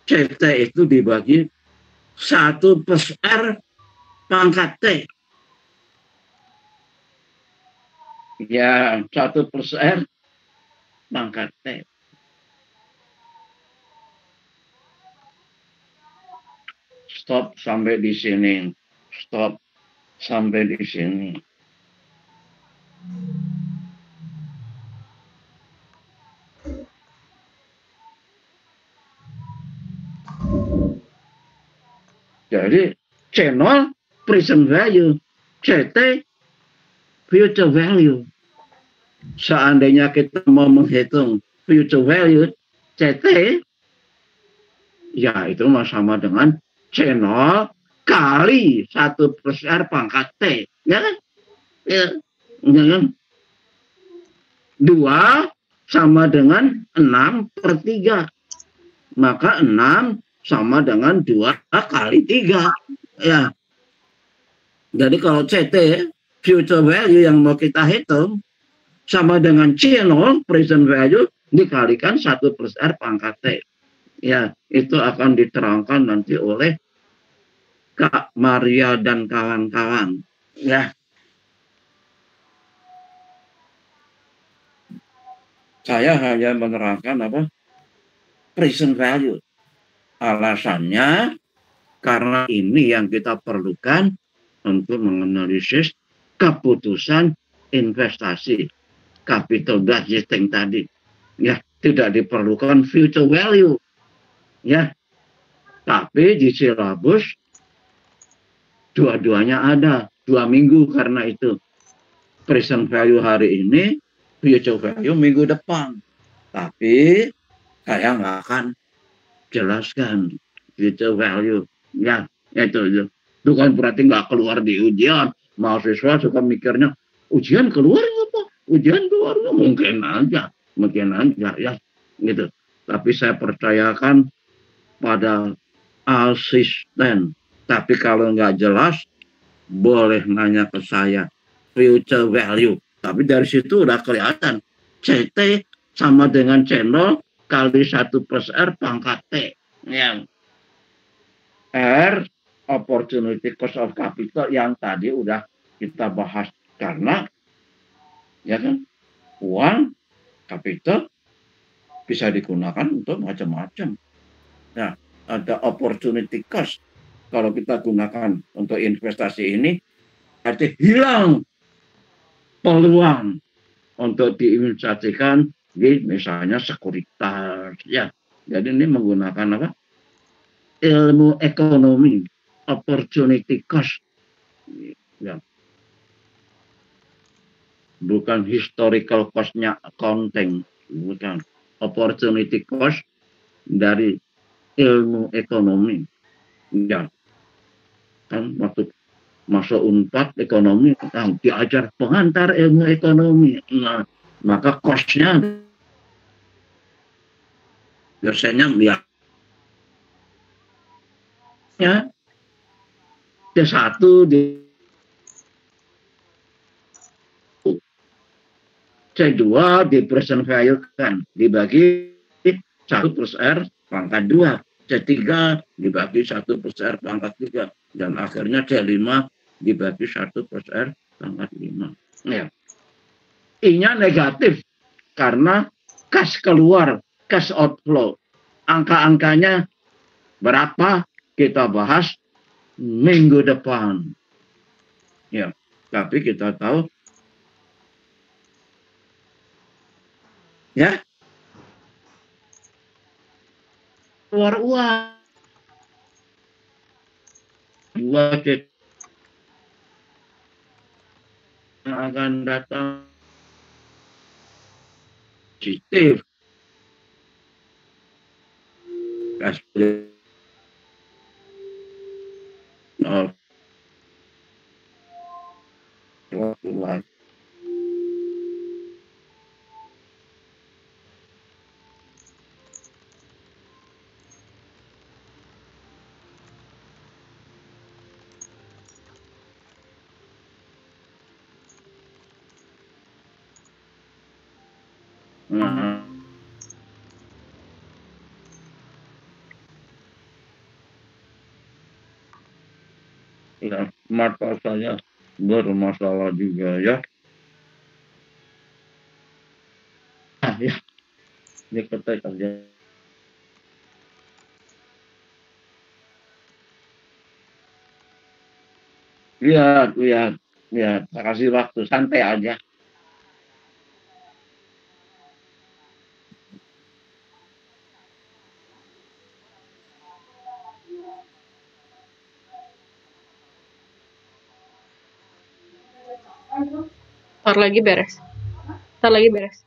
CT itu dibagi 1/R pangkat T. Ya, 1/R pangkat T. Stop sampai di sini. Stop sampai di sini. Jadi C0 present value, CT future value. Seandainya kita mau menghitung future value CT, ya itu sama dengan C0 kali 1/R pangkat T. Ya kan? Ya, kan? 2 sama dengan 6/3. Maka 6 sama dengan 2 kali 3. Ya. Jadi kalau CT, future value yang mau kita hitung, sama dengan C0, present value, dikalikan 1/R pangkat T. Ya, itu akan diterangkan nanti oleh Kak Maria dan kawan-kawan. Ya. Saya hanya menerangkan apa? Present value. Alasannya karena ini yang kita perlukan untuk menganalisis keputusan investasi capital budgeting tadi. Ya, tidak diperlukan future value. Ya. Tapi di silabus dua-duanya ada 2 minggu karena itu. Present value hari ini, future value minggu depan. Tapi saya nggak akan jelaskan future value. Ya, itu. Bukan berarti nggak keluar di ujian. Mahasiswa suka mikirnya, ujian keluar apa? Ujian keluar mungkin aja ya, gitu. Tapi saya percayakan pada asisten. Tapi kalau nggak jelas, boleh nanya ke saya future value. Tapi dari situ udah kelihatan CT sama dengan C0 kali 1/R pangkat T. Yang R opportunity cost of capital yang tadi udah kita bahas. Karena ya kan uang capital bisa digunakan untuk macam-macam. Nah, ada opportunity cost. Kalau kita gunakan untuk investasi ini, arti hilang peluang untuk diinvestasikan di misalnya sekuritas, ya. Jadi ini menggunakan apa? Ilmu ekonomi, opportunity cost, ya. Bukan historical cost-nya accounting, bukan. Opportunity cost dari ilmu ekonomi, ya. Kan waktu masuk Unpad ekonomi, diajar pengantar ilmu ekonomi. Nah, maka cost-nya biasanya ya C1 C2 di present value kan dibagi 1/R pangkat 2, C3 dibagi 1/R pangkat 3, dan akhirnya C5 dibagi 1/R pangkat 5. Ya. I-nya negatif karena cash keluar, cash outflow. Angka-angkanya berapa kita bahas minggu depan. Ya, tapi kita tahu ya keluar uang 2 yang akan datang positif. Cash flow 0. Nah, ya, mata saya bermasalah juga ya. Ya, ini ketik aja. Lihat, saya kasih waktu, santai aja. Ntar lagi beres. Ntar lagi beres.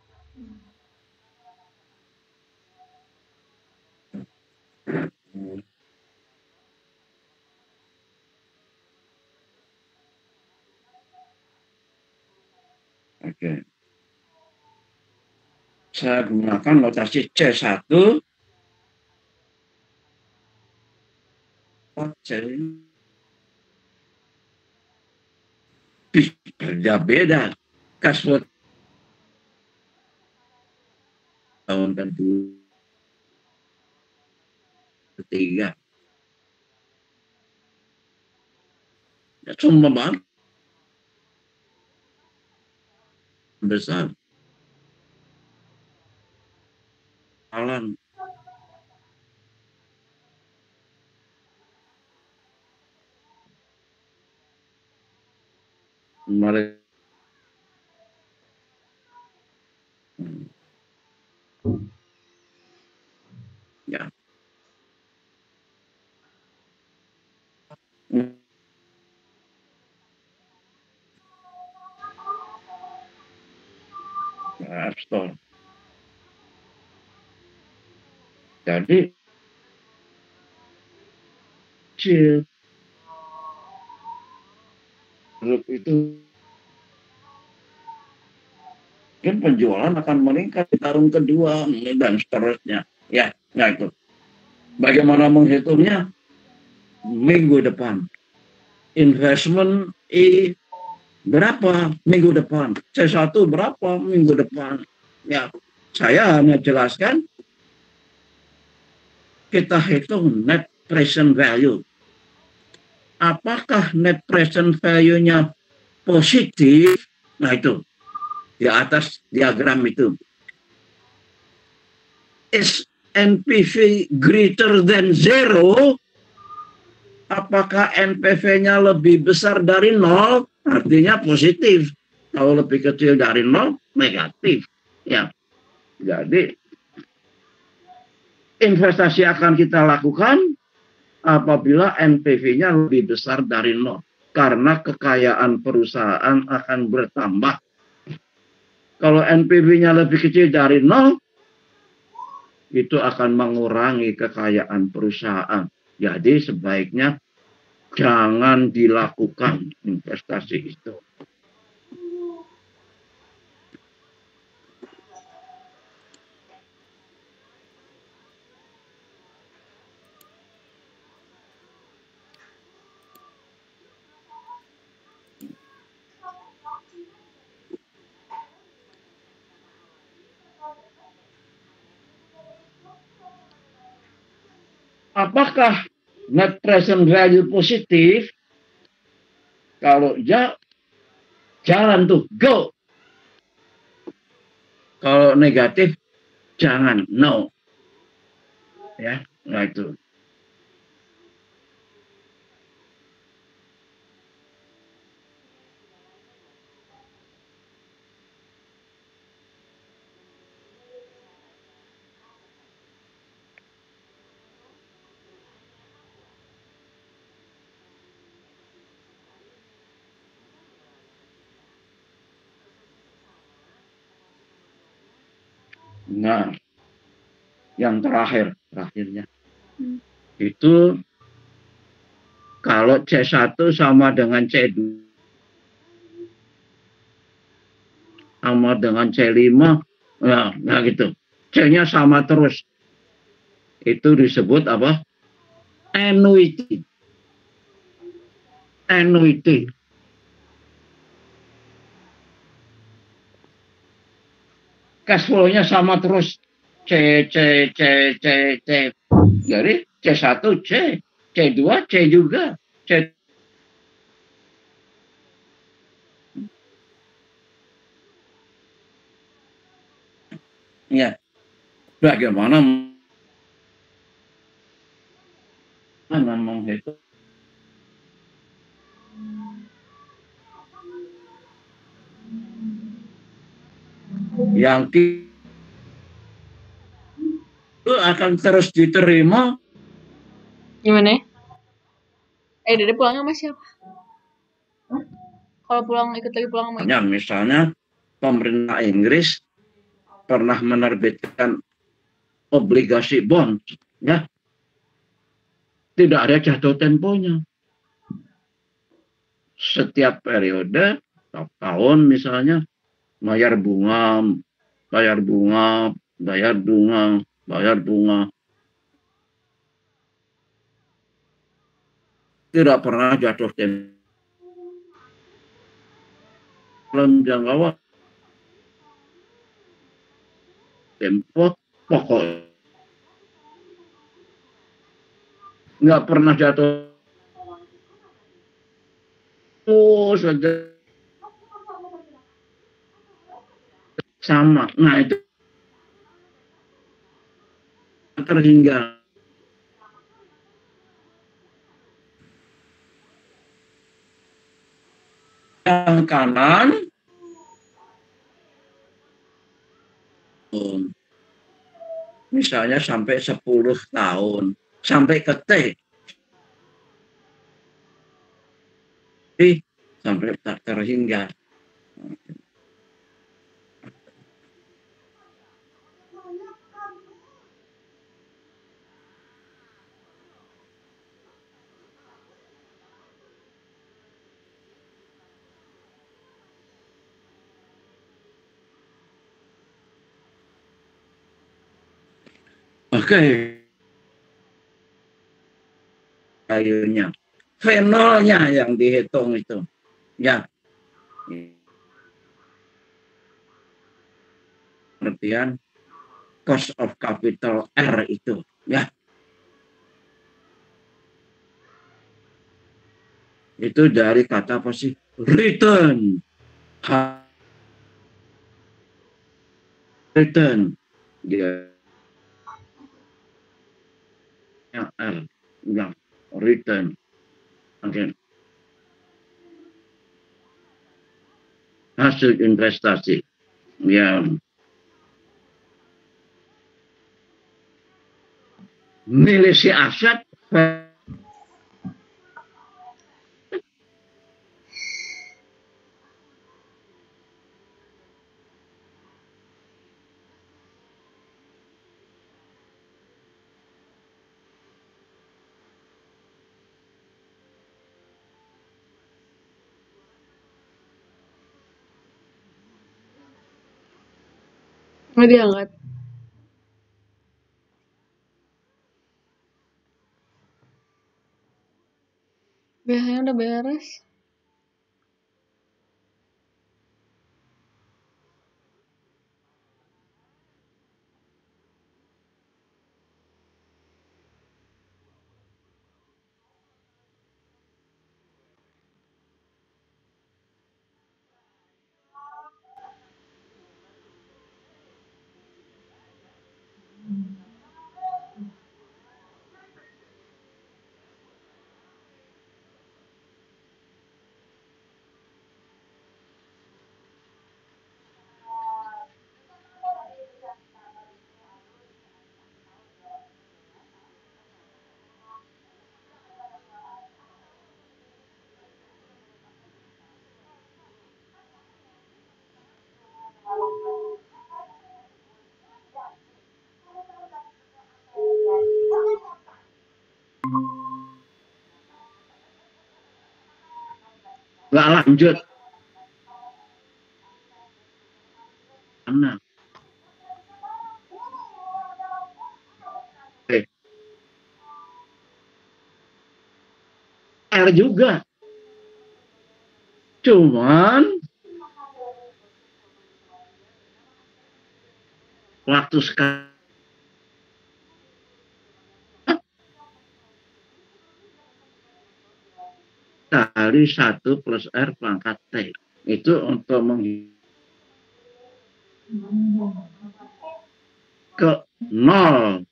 Oke. Saya gunakan notasi C1. Beda cash flow tahun ketiga. Ya, cuma banget besar. Alan. Mari. Ya. App Store. Jadi grup itu mungkin penjualan akan meningkat di tahun kedua dan seterusnya. Ya, nah itu. Bagaimana menghitungnya? Minggu depan. Investment berapa minggu depan? C1 berapa minggu depan? Ya, saya hanya jelaskan kita hitung net present value. Apakah net present value-nya positif? Nah itu, di atas diagram itu. Is NPV greater than 0? Apakah NPV-nya lebih besar dari 0? Artinya positif. Kalau lebih kecil dari 0, negatif. Ya, jadi investasi akan kita lakukan apabila NPV-nya lebih besar dari 0. Karena kekayaan perusahaan akan bertambah. Kalau NPV-nya lebih kecil dari 0, itu akan mengurangi kekayaan perusahaan. Jadi sebaiknya jangan dilakukan investasi itu. Apakah net present value positif? Kalau ya, jalan tuh, go. Kalau negatif, jangan, no. Ya, nah itu. Nah, yang terakhirnya. Itu kalau C1 sama dengan C2 sama dengan C5, nah gitu. C-nya sama terus. Itu disebut apa? Annuity. Annuity. Cash flow-nya sama terus. C. Jadi C1 C, C2 C juga. C. Ya, bagaimana menghitung yang itu akan terus diterima. Gimana? Dede pulang sama siapa? Kalau pulang ikut lagi pulang sama Ya, misalnya pemerintah Inggris pernah menerbitkan obligasi bond, ya, tidak ada jatuh temponya. Setiap periode, setiap tahun misalnya, bayar bunga, bayar bunga, bayar bunga, bayar bunga. Tidak pernah jatuh tempo. Dalam jangka waktu tempo pokok nggak pernah jatuh saja sama. Nah itu terhingga yang kanan misalnya sampai 10 tahun sampai ke T sampai tak terhingga. Oke, kayunya fenolnya yang dihitung itu ya, pengertian cost of capital R itu ya, itu dari kata apa sih? Return. Return dia yang R yang return. Oke. hasil investasi. Ya, milih si aset Nggak diangkat. Biasanya udah beres. nggak lanjut. Nah, R juga. Cuman waktu sekarang kali 1 plus R pangkat T. Itu untuk ke 0.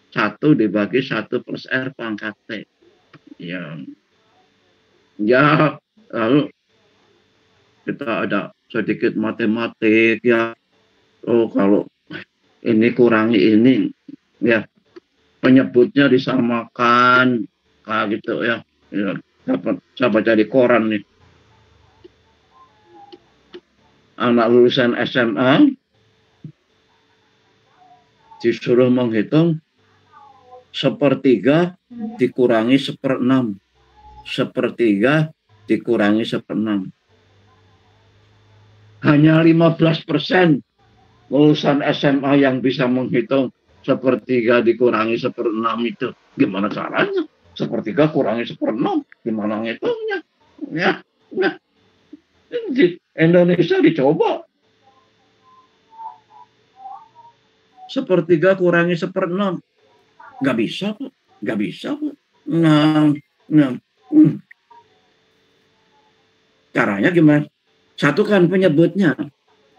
1 dibagi 1 plus R pangkat T. Ya, lalu kita ada sedikit matematik ya. Oh, kalau ini kurangi ini, ya penyebutnya disamakan, kayak gitu ya. Ya, saya baca di koran nih. Anak lulusan SMA disuruh menghitung 1/3 dikurangi 1/6. 1/3 dikurangi 1/6. Hanya 15% lulusan SMA yang bisa menghitung 1/3 dikurangi 1/6 itu. Gimana caranya? 1/3 kurangi 1/6. Gimana ngitungnya? Ya, nah, di Indonesia dicoba. 1/3 kurangi 1/6. Nggak bisa, Pak. Nggak bisa, Pak. Nah. Caranya gimana? Satukan penyebutnya.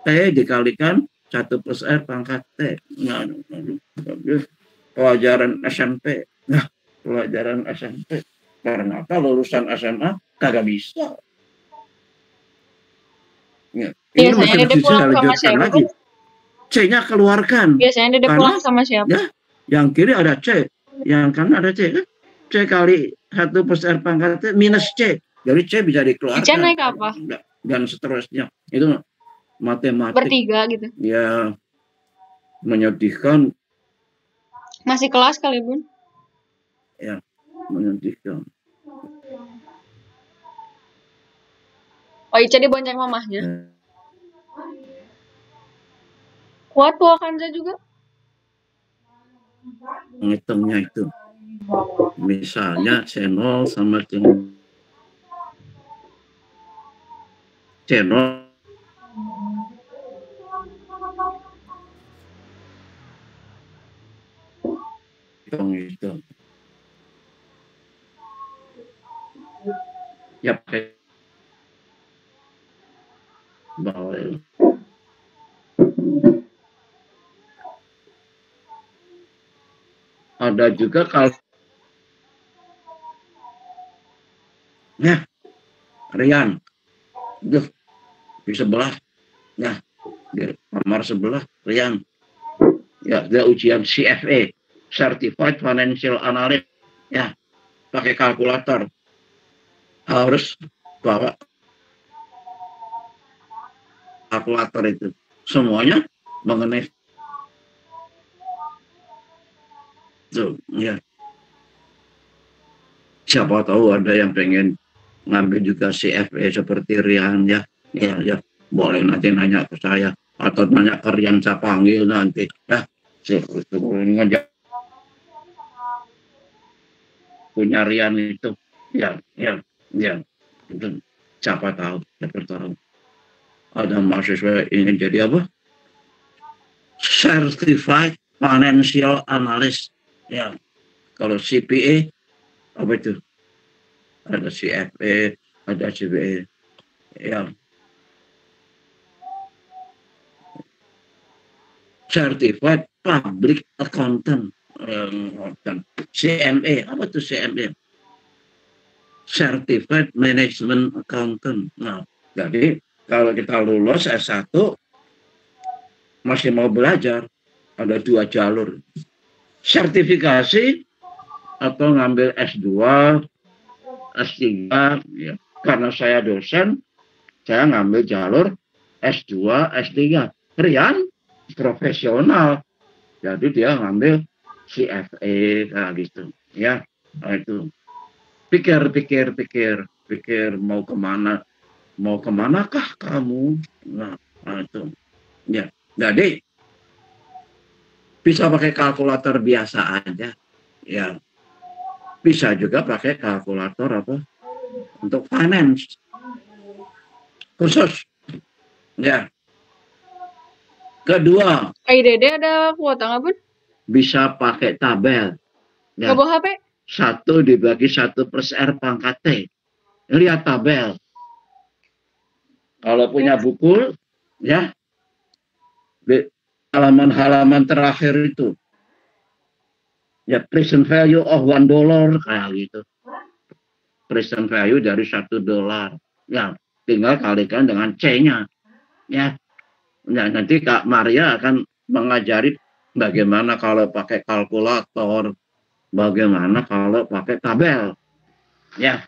T dikalikan 1 plus R pangkat T. Nah, pelajaran SMP. Nah, pelajaran SMP. Ternyata lulusan SMA kagak bisa. Ya, ini masih bisa lanjutkan lagi. C-nya keluarkan. Biasanya dia pulang sama siapa? Ya, yang kiri ada C, yang kanan ada C kan? C kali 1 plus R pangkat T minus C. Jadi C bisa dikeluarkan. C naik apa? Dan seterusnya. Itu matematik. Bertiga gitu. Ya, menyedihkan. Masih kelas kali, Bun? Ya, menyedihkan. Oh, Ica dibonceng mamahnya. Kuat tuh Kanza juga. Menghitungnya itu. Misalnya C0 sama C0 itu. Ya pakai bawah. Ada juga kalau ya Rian di sebelah, ya, di kamar sebelah, Rian. Ya, dia ujian CFA, Certified Financial Analyst, ya, pakai kalkulator. Harus bawa kalkulator itu. Semuanya mengenai itu, ya. Siapa tahu ada yang pengen ngambil juga CFA seperti Rian, ya. Ya, boleh nanti nanya ke saya atau nanya ke Rian, saya panggil nanti, ya. Punya Rian itu, ya, itu siapa tahu ada mahasiswa ingin jadi apa, Certified Financial Analyst, ya. Kalau CPA apa itu, ada CFA, ada CPA, ya. Certified Public Accountant, CMA, apa tuh CMA? Certified Management Accountant. Nah, jadi kalau kita lulus S1 masih mau belajar, ada 2 jalur. Sertifikasi atau ngambil S2, S3, ya. Karena saya dosen, saya ngambil jalur S2, S3. Rian profesional, jadi dia ngambil CFA kayak gitu, ya. Nah, itu pikir mau kemanakah kamu. Nah, itu, ya. Jadi bisa pakai kalkulator biasa aja, ya. Bisa juga pakai kalkulator apa untuk finance khusus, ya. Kedua, IDD ada kuota nggak, Bun? bisa pakai tabel, ya. Nggak bawa HP? 1 dibagi 1/R pangkat T. Lihat tabel. Kalau punya buku, ya, di halaman-halaman terakhir itu, ya, present value of $1 kayak gitu. Present value dari $1, ya, tinggal kalikan dengan C-nya, ya. Nah, nanti Kak Maria akan mengajari bagaimana kalau pakai kalkulator, bagaimana kalau pakai tabel, ya.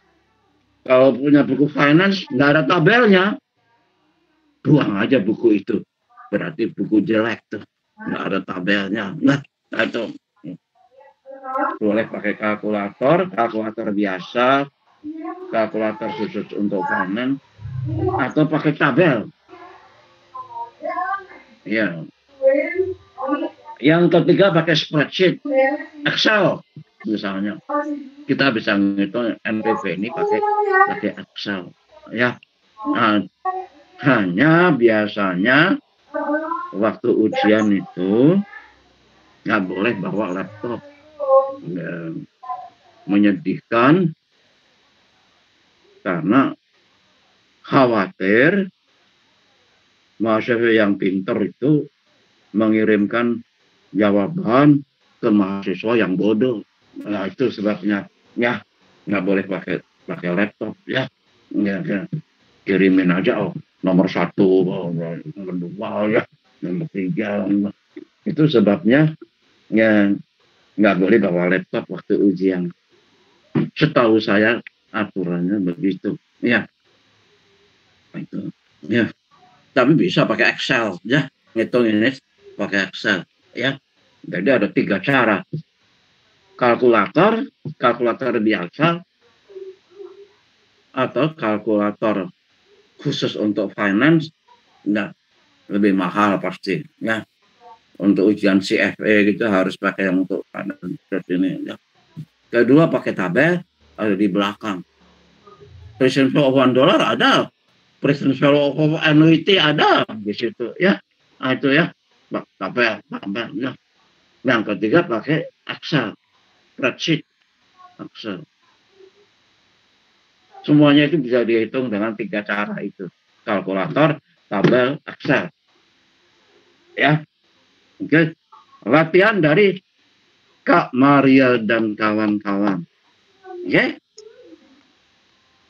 Kalau punya buku finance nggak ada tabelnya, buang aja buku itu, berarti buku jelek tuh, nggak ada tabelnya. Nah, itu boleh pakai kalkulator biasa, kalkulator khusus untuk finance, atau pakai tabel, ya. Yang ketiga pakai spreadsheet, Excel misalnya. Kita bisa ngitung NPV ini pakai Excel, ya. Nah, hanya biasanya waktu ujian itu nggak boleh bawa laptop. Menyedihkan karena khawatir mahasiswa yang pintar itu mengirimkan jawaban ke mahasiswa yang bodoh. Nah, itu sebabnya, ya, nggak boleh pakai laptop, ya. Ya. Kirimin aja, nomor 1, nomor 2, ya, nomor 3. Itu sebabnya, ya, nggak boleh bawa laptop waktu ujian. Setahu saya aturannya begitu, ya. Itu, ya. Tapi bisa pakai Excel, ya. Ngitung ini pakai Excel, ya. Jadi ada 3 cara. Kalkulator biasa, atau kalkulator khusus untuk finance, enggak, lebih mahal pasti, ya. Untuk ujian CFA gitu harus pakai yang untuk finance ini, ya. Kedua pakai tabel, ada di belakang. Present value of $1 ada, present value of annuity ada di situ, ya. Nah, itu, ya, tabel, ya. Yang ketiga pakai Excel, spreadsheet, Excel. Semuanya itu bisa dihitung dengan 3 cara itu. Kalkulator, tabel, Excel. Ya. Oke. Latihan dari Kak Maria dan kawan-kawan. Oke.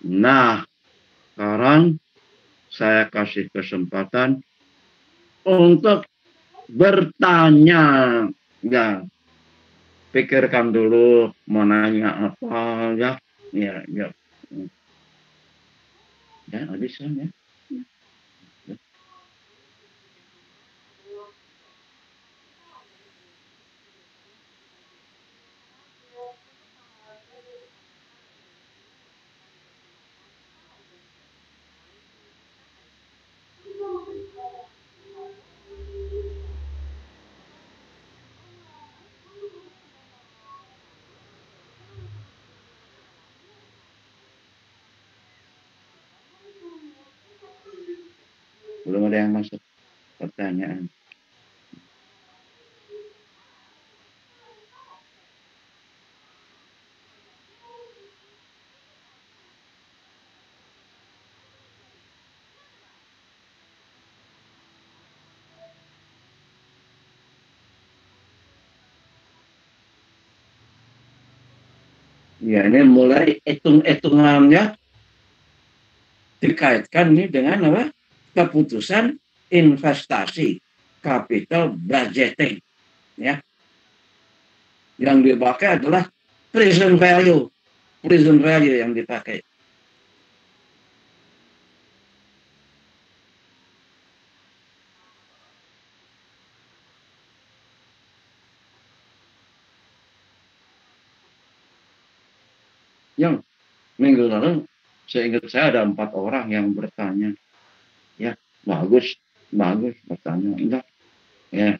Nah, sekarang saya kasih kesempatan untuk bertanya. Ya, pikirkan dulu mau nanya apa ya. Ya, ya. Ya, bisa ya. Belum ada yang masuk pertanyaan. Ya, ini mulai hitung-hitungannya dikaitkan nih dengan apa? Keputusan investasi, capital budgeting, ya. Yang dipakai adalah present value yang dipakai. Yang minggu lalu seingat saya ada 4 orang yang bertanya, ya bagus bertanya, enggak, ya.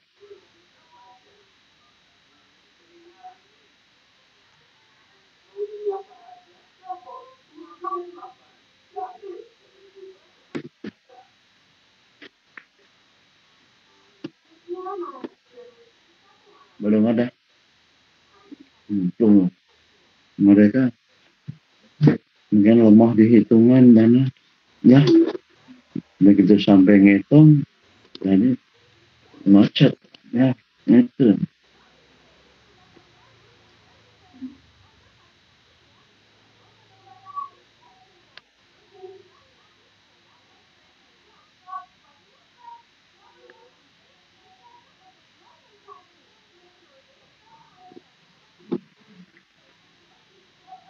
Belum ada. Tuh, mereka mungkin lemah di hitungan dana, ya. Begitu sampai ngitung, jadi macet, ya itu.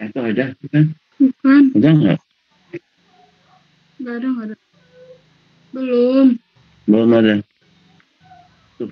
Itu aja, kan? Bukan. Udah nggak? Nggak ada. Belum. Belum ada. Tuh.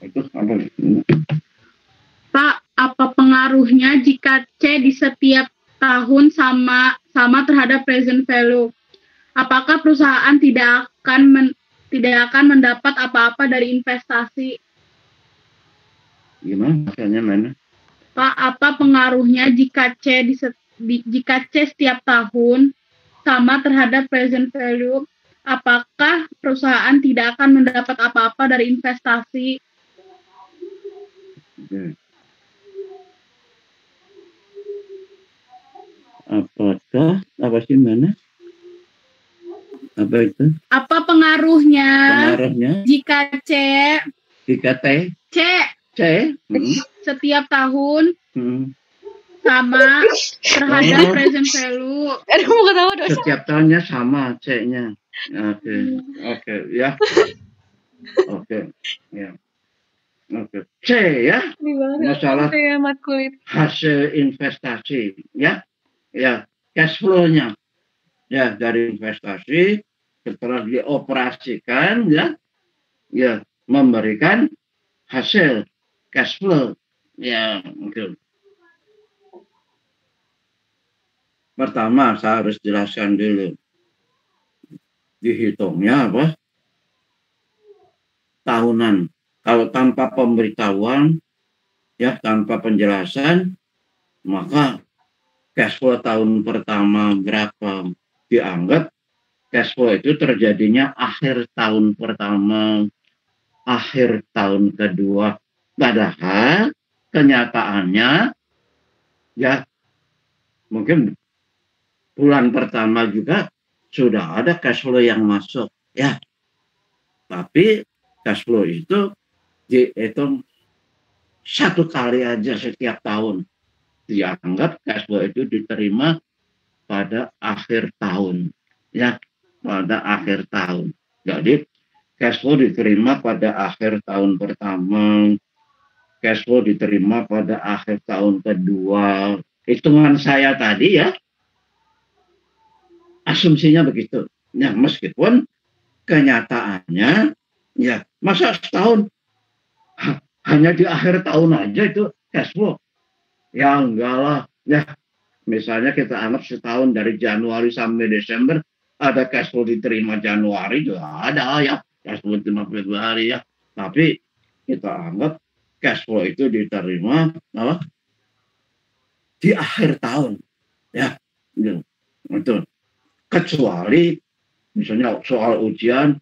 Itu apa? Pak, apa pengaruhnya jika C di setiap tahun sama terhadap present value? Apakah perusahaan tidak akan mendapat apa-apa dari investasi? Gimana? Makanya mana? Pak, apa pengaruhnya jika C setiap tahun sama terhadap present value? Apakah perusahaan tidak akan mendapat apa-apa dari investasi? Apakah apa sih mana? Apa itu? Apa pengaruhnya jika C setiap tahun sama terhadap present value? Aduh, mau ketawa dosa. Setiap tahunnya sama C-nya. Oke, ya. Oke, ya. Oke, C ya. Masalah hasil investasi, ya. Ya, cash flow-nya. Ya, dari investasi setelah dioperasikan, ya. Ya, memberikan hasil cash flow. Ya, oke. Pertama, saya harus jelaskan dulu. Dihitungnya apa? tahunan. Kalau tanpa pemberitahuan, ya tanpa penjelasan, maka cash flow tahun pertama berapa dianggap cash flow itu terjadinya akhir tahun pertama, akhir tahun kedua. Padahal kenyataannya ya mungkin bulan pertama juga sudah ada cash flow yang masuk ya. Tapi cash flow itu dihitung satu kali aja setiap tahun. Dianggap cash flow itu diterima pada akhir tahun ya, pada akhir tahun. Jadi cash flow diterima pada akhir tahun pertama, cash flow diterima pada akhir tahun kedua. Hitungan saya tadi ya, asumsinya begitu. Ya, meskipun kenyataannya ya masa setahun hanya di akhir tahun aja itu cash flow. Ya enggak lah. Ya, misalnya kita anggap setahun dari Januari sampai Desember ada cash flow diterima Januari juga ada ya, cash flow diterima Februari ya. Tapi kita anggap cash flow itu diterima apa? Di akhir tahun ya. Itu kecuali misalnya soal ujian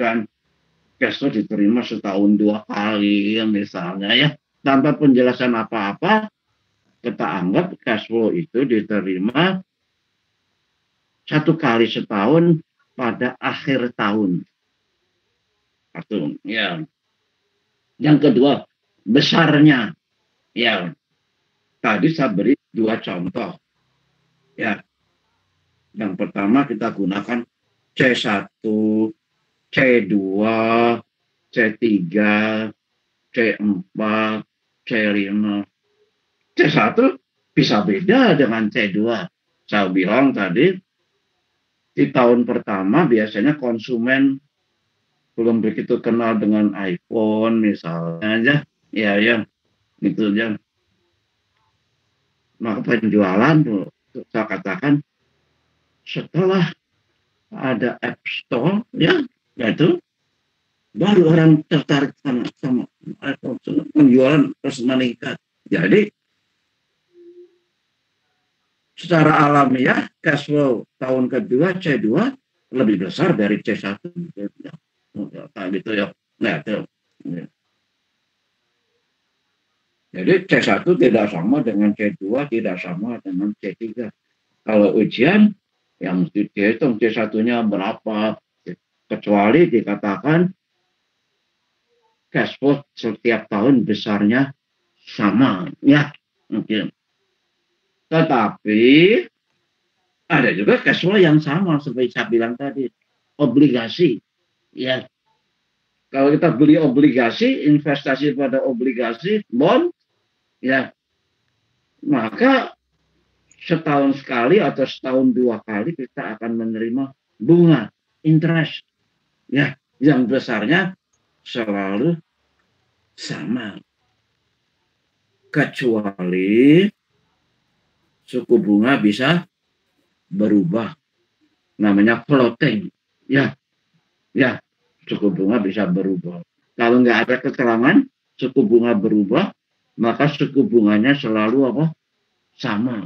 kan cash flow diterima setahun 2 kali ya, misalnya ya, tanpa penjelasan apa-apa kita anggap cash flow itu diterima 1 kali setahun pada akhir tahun. Satu ya. Yang kedua besarnya ya, tadi saya beri 2 contoh ya. Yang pertama kita gunakan C1, C2, C3, C4, C5. C1 bisa beda dengan C2. Saya bilang tadi, di tahun pertama biasanya konsumen belum begitu kenal dengan iPhone misalnya, ya, gitu aja. Maka penjualan tuh, saya katakan, setelah ada App Store, ya, itu baru orang tertarik sama iPhone, penjualan terus meningkat. Jadi secara alamiah cash flow tahun kedua C2 lebih besar dari C1. Gitu ya. Nah, itu. Jadi C1 tidak sama dengan C2, tidak sama dengan C3. Kalau ujian yang mesti dihitung C1-nya berapa, kecuali dikatakan cash flow setiap tahun besarnya sama ya mungkin. Tetapi ada juga cash flow yang sama seperti saya bilang tadi, obligasi ya. Kalau kita beli obligasi, investasi pada obligasi bond ya, maka setahun sekali atau setahun 2 kali kita akan menerima bunga interest ya, yang besarnya selalu sama, kecuali suku bunga bisa berubah, namanya floating ya, suku bunga bisa berubah. Kalau nggak ada keterangan suku bunga berubah, maka suku bunganya selalu apa? Sama.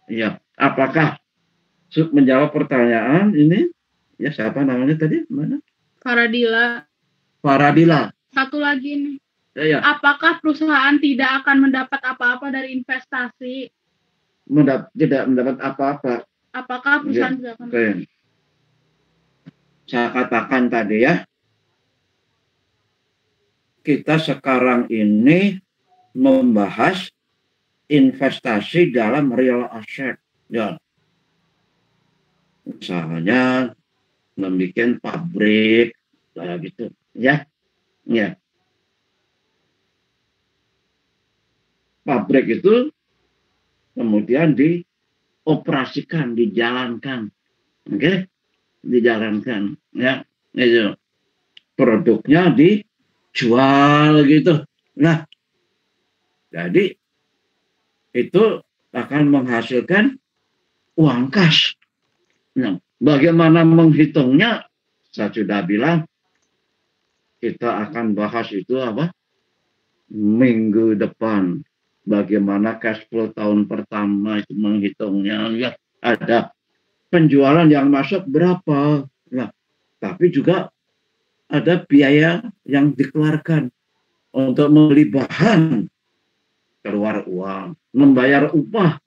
Ya, apakah menjawab pertanyaan ini? Ya, siapa namanya tadi? Mana? Faradila. Satu lagi nih. Ya. Apakah perusahaan tidak akan mendapat apa-apa dari investasi? Tidak mendapat apa-apa. Apakah perusahaan tidak akan? Okay. Saya katakan tadi ya, kita sekarang ini membahas investasi dalam real asset ya. Misalnya membuat pabrik kayak gitu ya. Pabrik itu kemudian dioperasikan, dijalankan. Oke? Dijalankan ya. Itu produknya dijual gitu. Nah, jadi itu akan menghasilkan uang kas. Nah, bagaimana menghitungnya? Saya sudah bilang kita akan bahas itu apa? Minggu depan. Bagaimana cash flow tahun pertama itu menghitungnya. Lihat, ada penjualan yang masuk berapa. Nah, tapi juga ada biaya yang dikeluarkan untuk membeli bahan, keluar uang, membayar upah,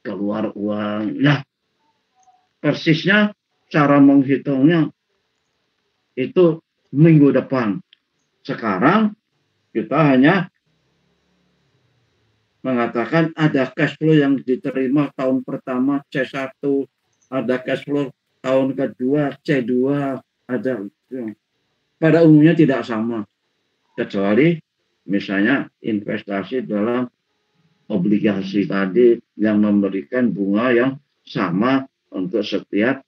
keluar uang. Nah, persisnya cara menghitungnya itu minggu depan. Sekarang kita hanya mengatakan ada cash flow yang diterima tahun pertama C1, ada cash flow tahun kedua C2, ada. Pada umumnya tidak sama, kecuali misalnya investasi dalam obligasi tadi yang memberikan bunga yang sama untuk setiap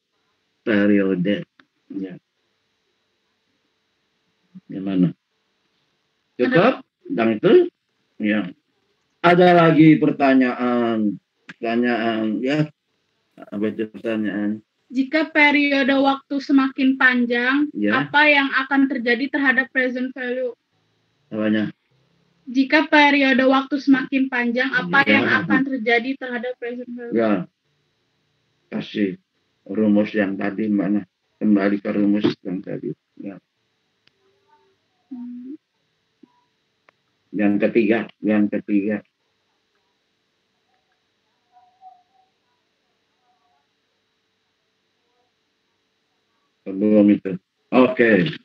periode. Ya. Gimana? Cukup? Dan itu? Ya. Ada lagi pertanyaan ya, apa itu pertanyaan? Jika periode waktu semakin panjang, Ya. apa yang akan terjadi terhadap present value? Apanya? Jika periode waktu semakin panjang, apa Ya. yang akan terjadi terhadap present value? Ya, kasih rumus yang tadi mana? Kembali ke rumus yang tadi. Ya. Yang ketiga. Sebelum itu. Oke.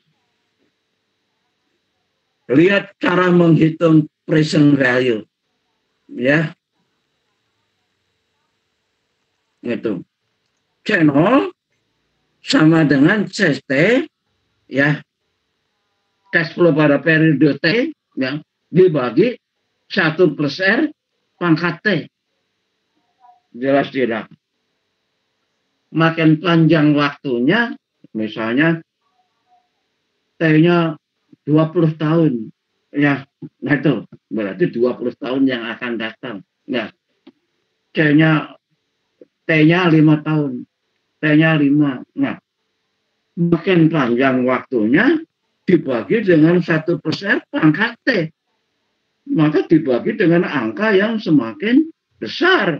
Lihat cara menghitung present value. Ya. Itu. C0 sama dengan CT, ya. Cash flow pada periode T, ya, dibagi 1/R pangkat T. Jelas tidak? Makin panjang waktunya, misalnya T-nya 20 tahun. Ya, nah itu berarti 20 tahun yang akan datang. Ya, C-nya T-nya 5 tahun. T-nya 5. Nah, makin panjang waktunya dibagi dengan 1/R pangkat T. Maka dibagi dengan angka yang semakin besar.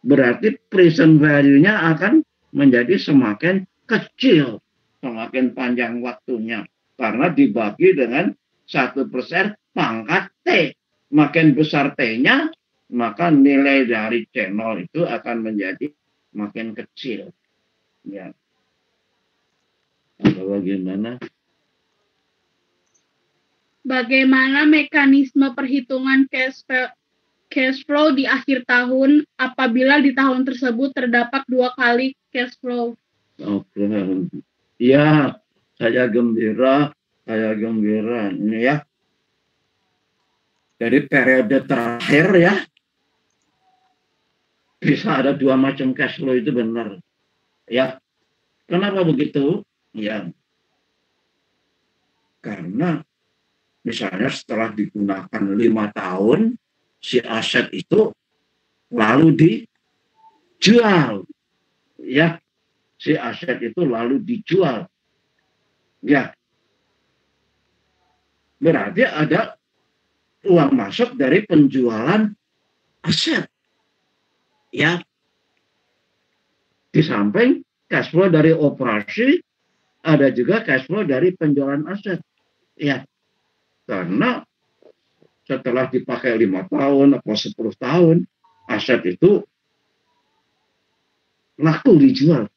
Berarti present value-nya akan menjadi semakin kecil. Semakin panjang waktunya. Karena dibagi dengan 1/R pangkat T. Makin besar T-nya, maka nilai dari C0 itu akan menjadi makin kecil. Ya. Bagaimana? Bagaimana mekanisme perhitungan cash flow di akhir tahun apabila di tahun tersebut terdapat 2 kali cash flow? Oke. Ya, saya gembira. Ini ya. Dari periode terakhir ya, bisa ada 2 macam cash flow itu benar. Ya. Kenapa begitu? Ya. Karena misalnya setelah digunakan 5 tahun, si aset itu lalu dijual. Ya, si aset itu lalu dijual. Ya, berarti ada uang masuk dari penjualan aset. Ya, di samping cash flow dari operasi, ada juga cash flow dari penjualan aset. Ya, karena setelah dipakai 5 tahun atau 10 tahun, aset itu laku dijual.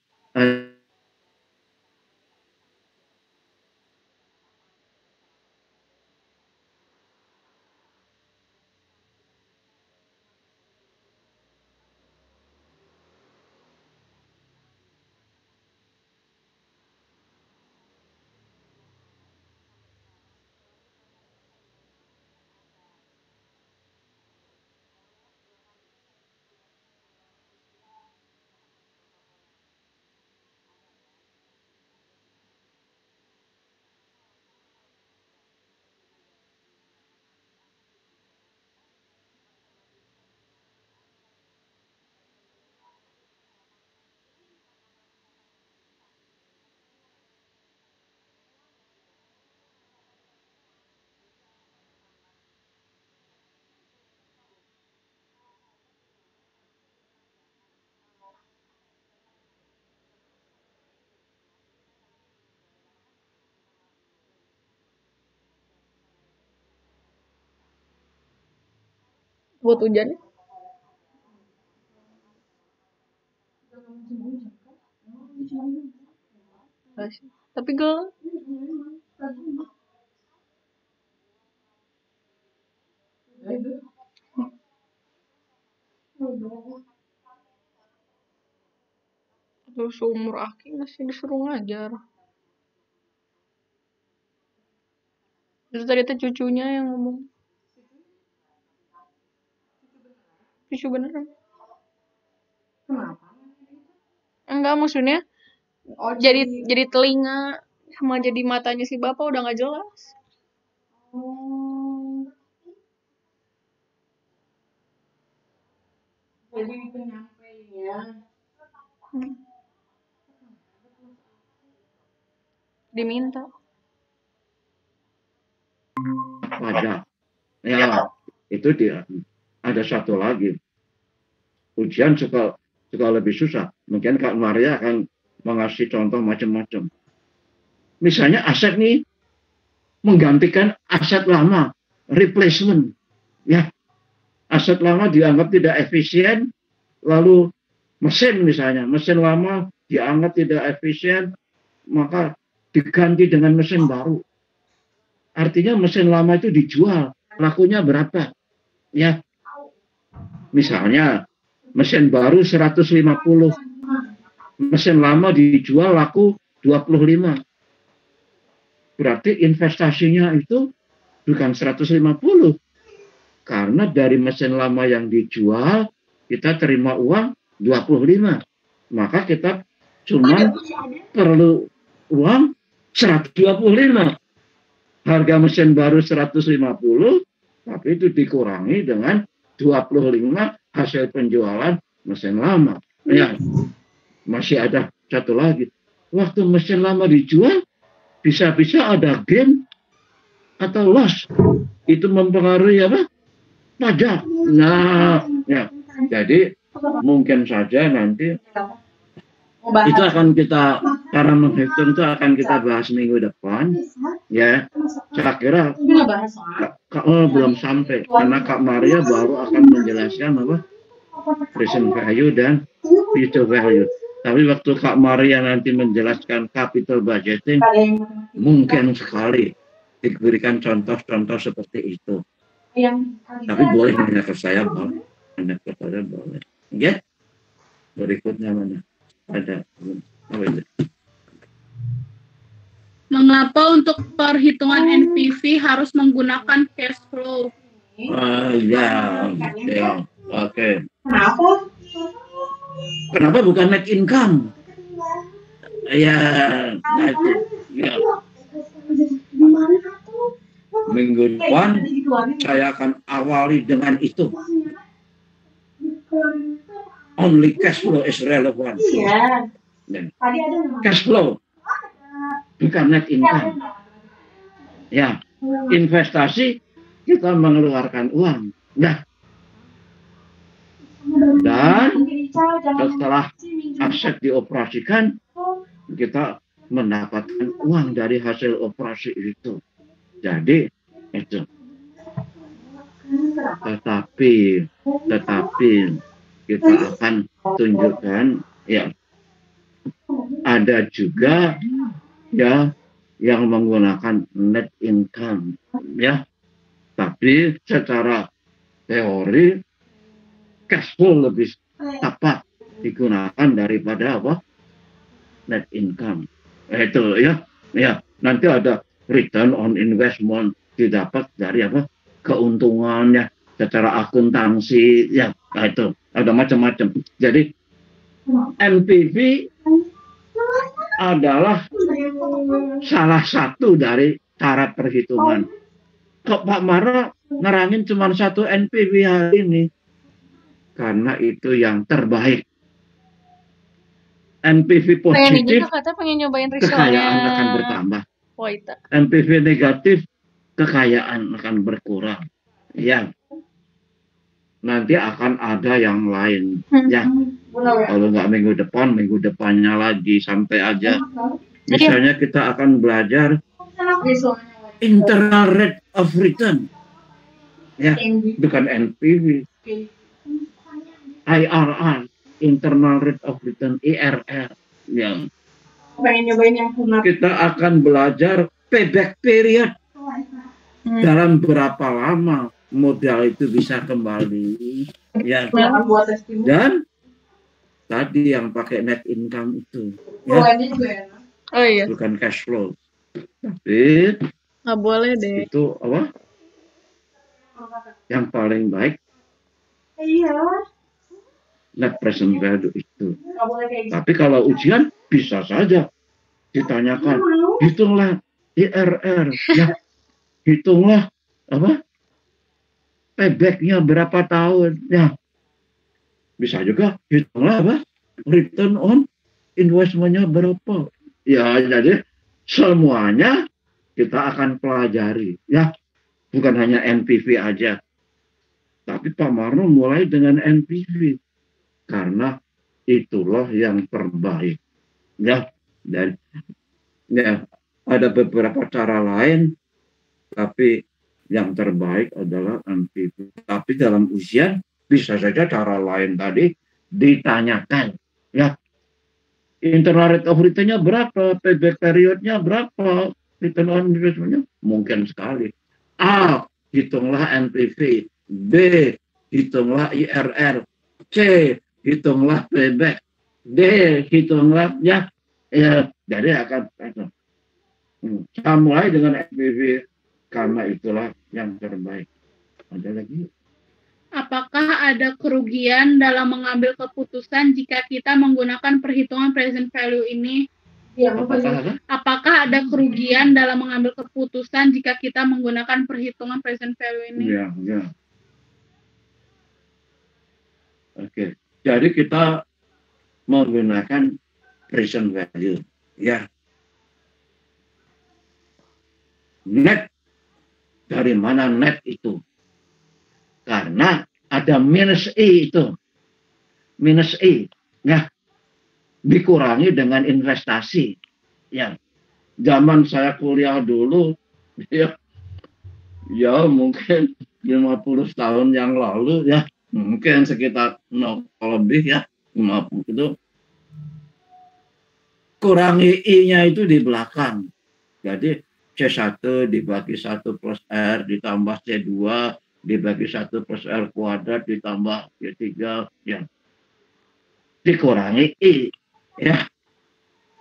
buat hujan. Tapi gue terus seumur Aki masih disuruh ngajar. Terus tadi tuh cucunya yang ngomong. Cucu beneran. Kenapa? Enggak, maksudnya Oh, jadi telinga sama jadi matanya si bapak udah nggak jelas. Oh. Jadi penyampainya. Diminta. Pajak. Ya, itu dia. Ada satu lagi. Ujian suka lebih susah. Mungkin Kak Maria akan mengasih contoh macam-macam. Misalnya aset nih menggantikan aset lama, replacement. Ya, aset lama dianggap tidak efisien, lalu mesin misalnya, mesin lama dianggap tidak efisien, maka diganti dengan mesin baru. Artinya mesin lama itu dijual, lakunya berapa? Ya, misalnya mesin baru 150, mesin lama dijual laku 25. Berarti investasinya itu bukan 150. Karena dari mesin lama yang dijual, kita terima uang 25. Maka kita cuma perlu uang 125. Harga mesin baru 150, tapi itu dikurangi dengan 25 hasil penjualan mesin lama. Ya, masih ada satu lagi. Waktu mesin lama dijual, bisa-bisa ada gain atau loss. Itu mempengaruhi apa? Pajak. Nah, ya. Jadi mungkin saja nanti itu akan kita, cara menghitung itu akan kita bahas minggu depan. Ya, saya kira belum sampai karena Kak Maria baru akan menjelaskan apa present value dan future value. Tapi waktu Kak Maria nanti menjelaskan capital budgeting, mungkin sekali diberikan contoh-contoh seperti itu. Tapi boleh nanya ke saya, boleh. Nanya ke saya boleh. Ya, berikutnya mana? Ada. Mengapa untuk perhitungan NPV harus menggunakan cash flow? Ya, oke. Kenapa? Bukan net income? Ya, itu. Ya. Minggu depan saya akan awali dengan itu. Only cash flow is relevant. Iya. Cash flow, bukan net income. Ya, investasi kita mengeluarkan uang. Ya. Dan setelah aset dioperasikan, kita mendapatkan uang dari hasil operasi itu. Jadi itu. Tetapi kita akan tunjukkan ya ada juga ya yang menggunakan net income ya, tapi secara teori cash flow lebih tepat digunakan daripada apa net income. Itu ya nanti ada return on investment didapat dari apa keuntungannya secara akuntansi ya. Nah, itu ada macam-macam. Jadi NPV adalah salah satu dari cara perhitungan. Kok Pak Mara nerangin cuma satu NPV hari ini? Karena itu yang terbaik. NPV positif, pengen nyobain kekayaan akan bertambah. Waita. NPV negatif, kekayaan akan berkurang. Ya. Nanti akan ada yang lain. Ya. Kalau nggak minggu depannya lagi sampai aja. Misalnya kita akan belajar internal rate of return. Ya, bukan NPV. Oke. IRR, internal rate of return, IRR. Yang Pengen nyobain yang kunar. kita akan belajar payback period, dalam berapa lama modal itu bisa kembali, ya. Buat testimoni. Dan tadi yang pakai net income itu, ya, Keluarnya juga enak. Oh iya, bukan cash flow, tapi nggak boleh deh. itu apa? Yang paling baik Iya. net present value itu. Nggak boleh kayak gitu. Tapi kalau ujian bisa saja ditanyakan, hitunglah IRR, ya, hitunglah apa? Paybacknya berapa tahun, ya. Bisa juga hitunglah apa? Return on investment-nya berapa. Ya, jadi semuanya kita akan pelajari, ya. Bukan hanya NPV aja. Tapi Pak Marno mulai dengan NPV. Karena itulah yang terbaik. Ya, dan ya, ada beberapa cara lain, tapi yang terbaik adalah NPV. Tapi dalam ujian bisa saja cara lain tadi ditanyakan. Ya, internal rate of return-nya berapa, payback period-nya berapa, return on investment-nya mungkin sekali. A, hitunglah NPV. B, hitunglah IRR. C, hitunglah payback. D, hitunglah, ya, jadi akan saya mulai dengan NPV karena itulah yang terbaik. Ada lagi? Apakah ada kerugian dalam mengambil keputusan jika kita menggunakan perhitungan present value ini? Iya, Apakah ada kerugian dalam mengambil keputusan jika kita menggunakan perhitungan present value ini? Ya, ya. Oke. Jadi kita menggunakan present value, ya. Net, dari mana net itu? Karena ada minus E itu. Minus E, ya. Dikurangi dengan investasi. Ya. Zaman saya kuliah dulu, ya mungkin 50 tahun yang lalu, ya. Mungkin sekitar 0 lebih, ya. 50 itu. Kurangi I-nya itu di belakang. Jadi C1 dibagi 1 plus R ditambah C2 dibagi 1 plus R kuadrat ditambah C3, ya. Dikurangi I, ya.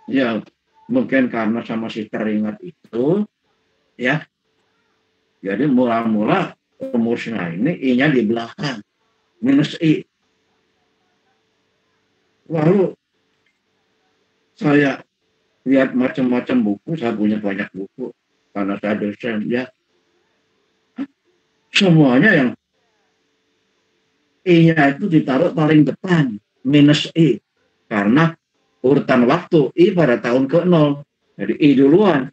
Ya, mungkin karena sama si teringat itu, ya. Jadi mula-mula rumusnya ini I-nya di belakang. Minus I. Lalu saya lihat macam-macam buku, saya punya banyak buku karena saya dosen, ya. Semuanya yang I-nya itu ditaruh paling depan, minus I. Karena urutan waktu I pada tahun ke-0. Jadi I duluan.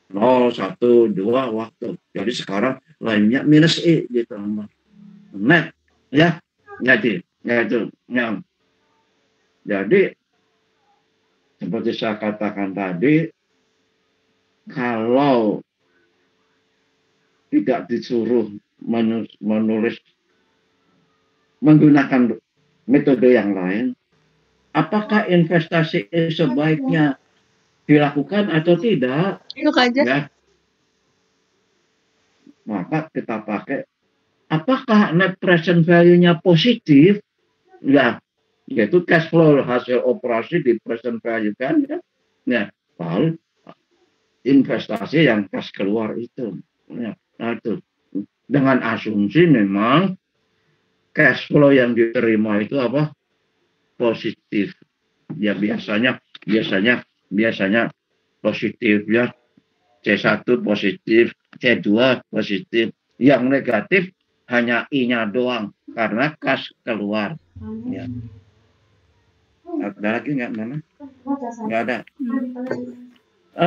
0, 1, 2 waktu. Jadi sekarang lainnya minus I gitu. Net, ya. Jadi, ya itu. Ya. Jadi seperti saya katakan tadi, kalau tidak disuruh menulis menggunakan metode yang lain, apakah investasi sebaiknya dilakukan atau tidak? Itu aja. Ya. Maka kita pakai, apakah net present value-nya positif? Ya, yaitu cash flow hasil operasi di present value kan, ya. Ya, lalu investasi yang cash keluar itu. Ya, nah itu. Dengan asumsi memang cash flow yang diterima itu apa? Positif. Ya biasanya positif, ya. C1 positif, C2 positif. Yang negatif hanya I-nya doang karena kas keluar. Ya. Ada lagi nggak, mana? Nggak ada.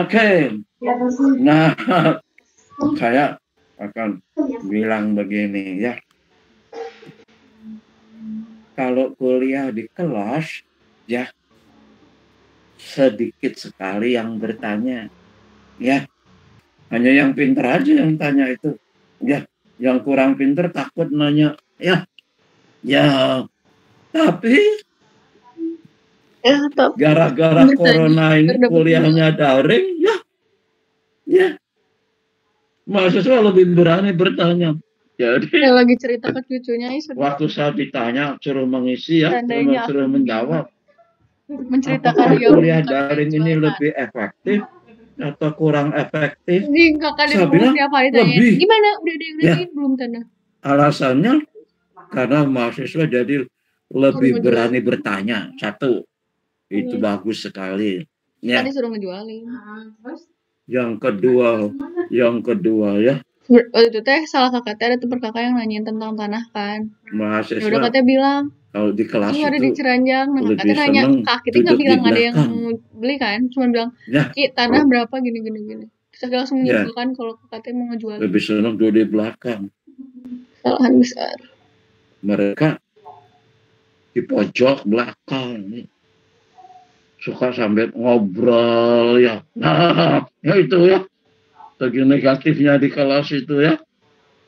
Oke. Nah, saya akan bilang begini, ya. Kalau kuliah di kelas, ya, sedikit sekali yang bertanya, ya. Hanya yang pintar aja yang tanya itu, ya. Yang kurang pintar takut nanya, ya. Ya, tapi Ya, tapi gara-gara bertanya, corona ini dapat kuliahnya daring, ya mahasiswa lebih berani bertanya. Jadi yang lagi cerita ke cucunya waktu saya ditanya suruh mengisi ya, seandainya suruh aku menjawab. menceritakan Apakah yang kuliah bukan daring ini curhat. lebih efektif atau kurang efektif? Jadi kakak di Saya rumah bilang tiap hari tanya, lebih. gimana udah ada yang Ya, nanyain belum Tanda? alasannya karena mahasiswa jadi lebih Suruh berani ngejualin. bertanya. Satu, itu bagus sekali. Ya, Tadi suruh ngejualin. yang kedua ya, Waktu itu teh salah kakak teh ada teman kakak yang nanyain tentang tanah kan. Ya udah mahasiswa katanya bilang, kalau di kelas ada di itu Ciranjang. Nah lebih katanya nanya seneng kak kita nggak duduk di bilang ada yang belakang. beli kan, cuma bilang Ya, Ki tanah berapa gini. Terus aku langsung ya, menyimpulkan kalau kakak teh mau ngejualin. lebih seneng duduk di belakang. Kesalahan besar. Mereka di pojok belakang suka sambil ngobrol ya. Nah, ya itu ya. Segi negatifnya di kelas itu ya.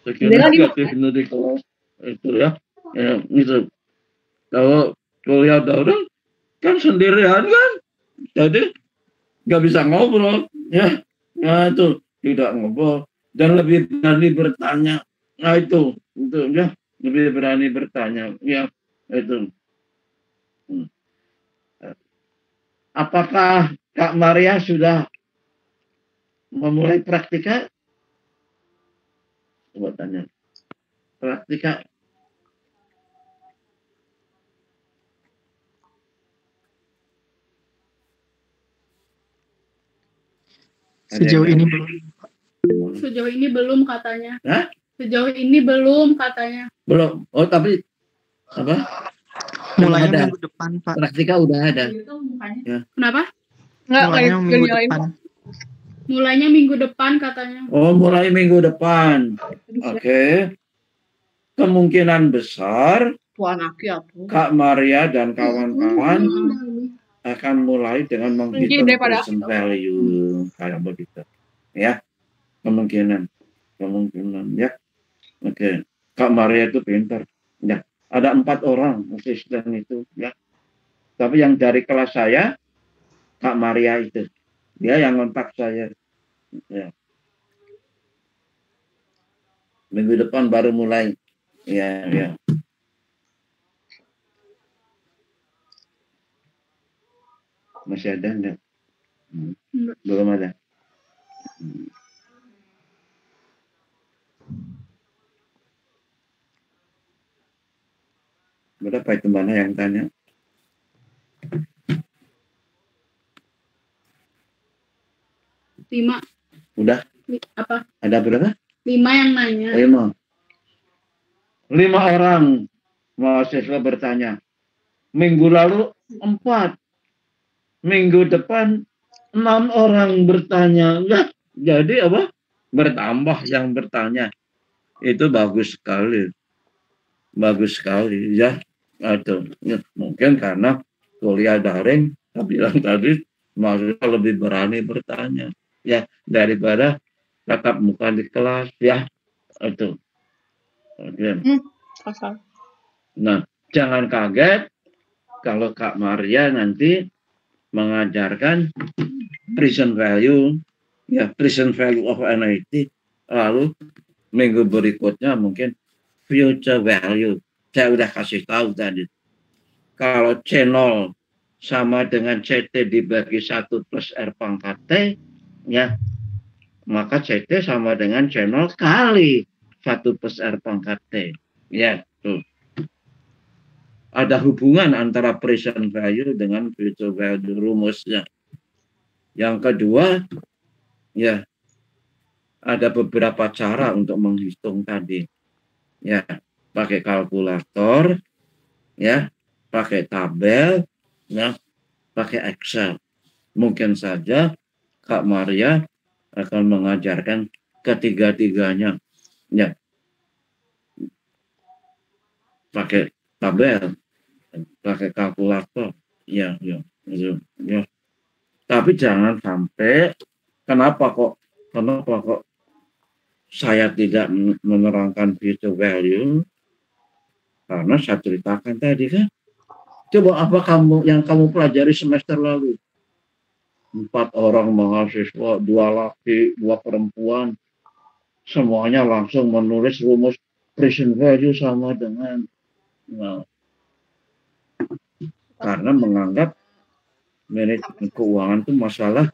Segi Dia lagi negatifnya di kelas itu ya. Ya itu. Kalau kuliah daring kan sendirian kan. Jadi nggak bisa ngobrol ya. Nah itu tidak ngobrol dan lebih berani bertanya. Nah itu ya, lebih berani bertanya ya itu. Apakah Kak Maria sudah memulai praktika? Coba tanya. Praktika. Sejauh ini belum. Sejauh ini belum katanya. Hah? Sejauh ini belum katanya. Belum. Oh tapi apa? Mulainya Ada. minggu depan, Pak. Praktika udah ada. Ya. Kenapa? nggak Mulainya lagi minggu nyalain depan. Mulainya minggu depan katanya. Oh mulai minggu depan. Oke. Kemungkinan besar Kak Maria dan kawan-kawan akan mulai dengan menghitung present value kayak begitu. Ya. Kemungkinan ya. Oke. Kak Maria itu pintar. Ya. Ada 4 orang asisten itu ya. Tapi yang dari kelas saya Kak Maria itu. Dia yang kontak saya. Ya. Minggu depan baru mulai. Ya. Masih ada enggak? Belum ada. Berapa itu mana yang tanya? Lima. Udah? Apa? Ada berapa? 5 yang nanya. 5 orang mahasiswa bertanya. Minggu lalu 4. Minggu depan 6 orang bertanya. Nah, jadi apa? Bertambah yang bertanya. Itu bagus sekali. Bagus sekali ya. Itu mungkin karena kuliah daring, saya bilang tadi mahasiswa lebih berani bertanya ya daripada tatap muka di kelas ya itu. Nah jangan kaget kalau Kak Maria nanti mengajarkan present value ya, present value of NIT, lalu minggu berikutnya mungkin future value. Saya udah kasih tahu tadi. Kalau C0 sama dengan CT dibagi 1 plus R pangkat T, ya, maka CT sama dengan C0 kali 1 plus R pangkat T. Ya, tuh. Ada hubungan antara present value dengan future value rumusnya. Yang kedua, ya, ada beberapa cara untuk menghitung tadi. Ya, pakai kalkulator, ya, pakai tabel, ya, pakai Excel. Mungkin saja Kak Maria akan mengajarkan ketiga-tiganya, ya, pakai tabel, pakai kalkulator, ya. Tapi jangan sampai kenapa kok saya tidak menerangkan future value Karena saya ceritakan tadi kan. Coba apa yang kamu pelajari semester lalu? 4 orang mahasiswa, 2 laki, 2 perempuan, semuanya langsung menulis rumus present value sama dengan, nah, karena menganggap manajemen keuangan itu masalah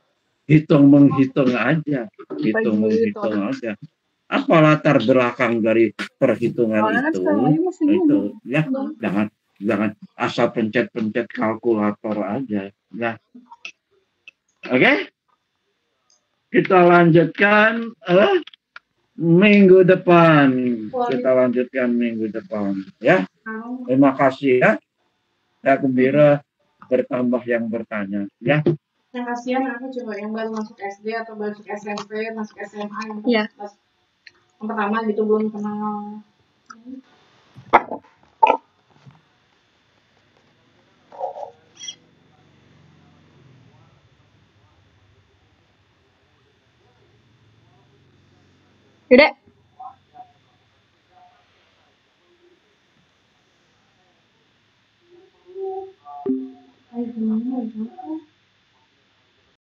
hitung-menghitung aja, hitung-menghitung aja. Apa latar belakang dari perhitungan itu ya, jangan asal pencet-pencet kalkulator aja. Nah, oke, kita lanjutkan minggu depan. Kita lanjutkan minggu depan ya. Terima kasih ya. Saya gembira bertambah yang bertanya ya. Yang kasihan aku coba yang baru masuk SD atau baru masuk SMP, masuk SMA yang pertama gitu belum kenal. Yaudah. Ayo gimana ya?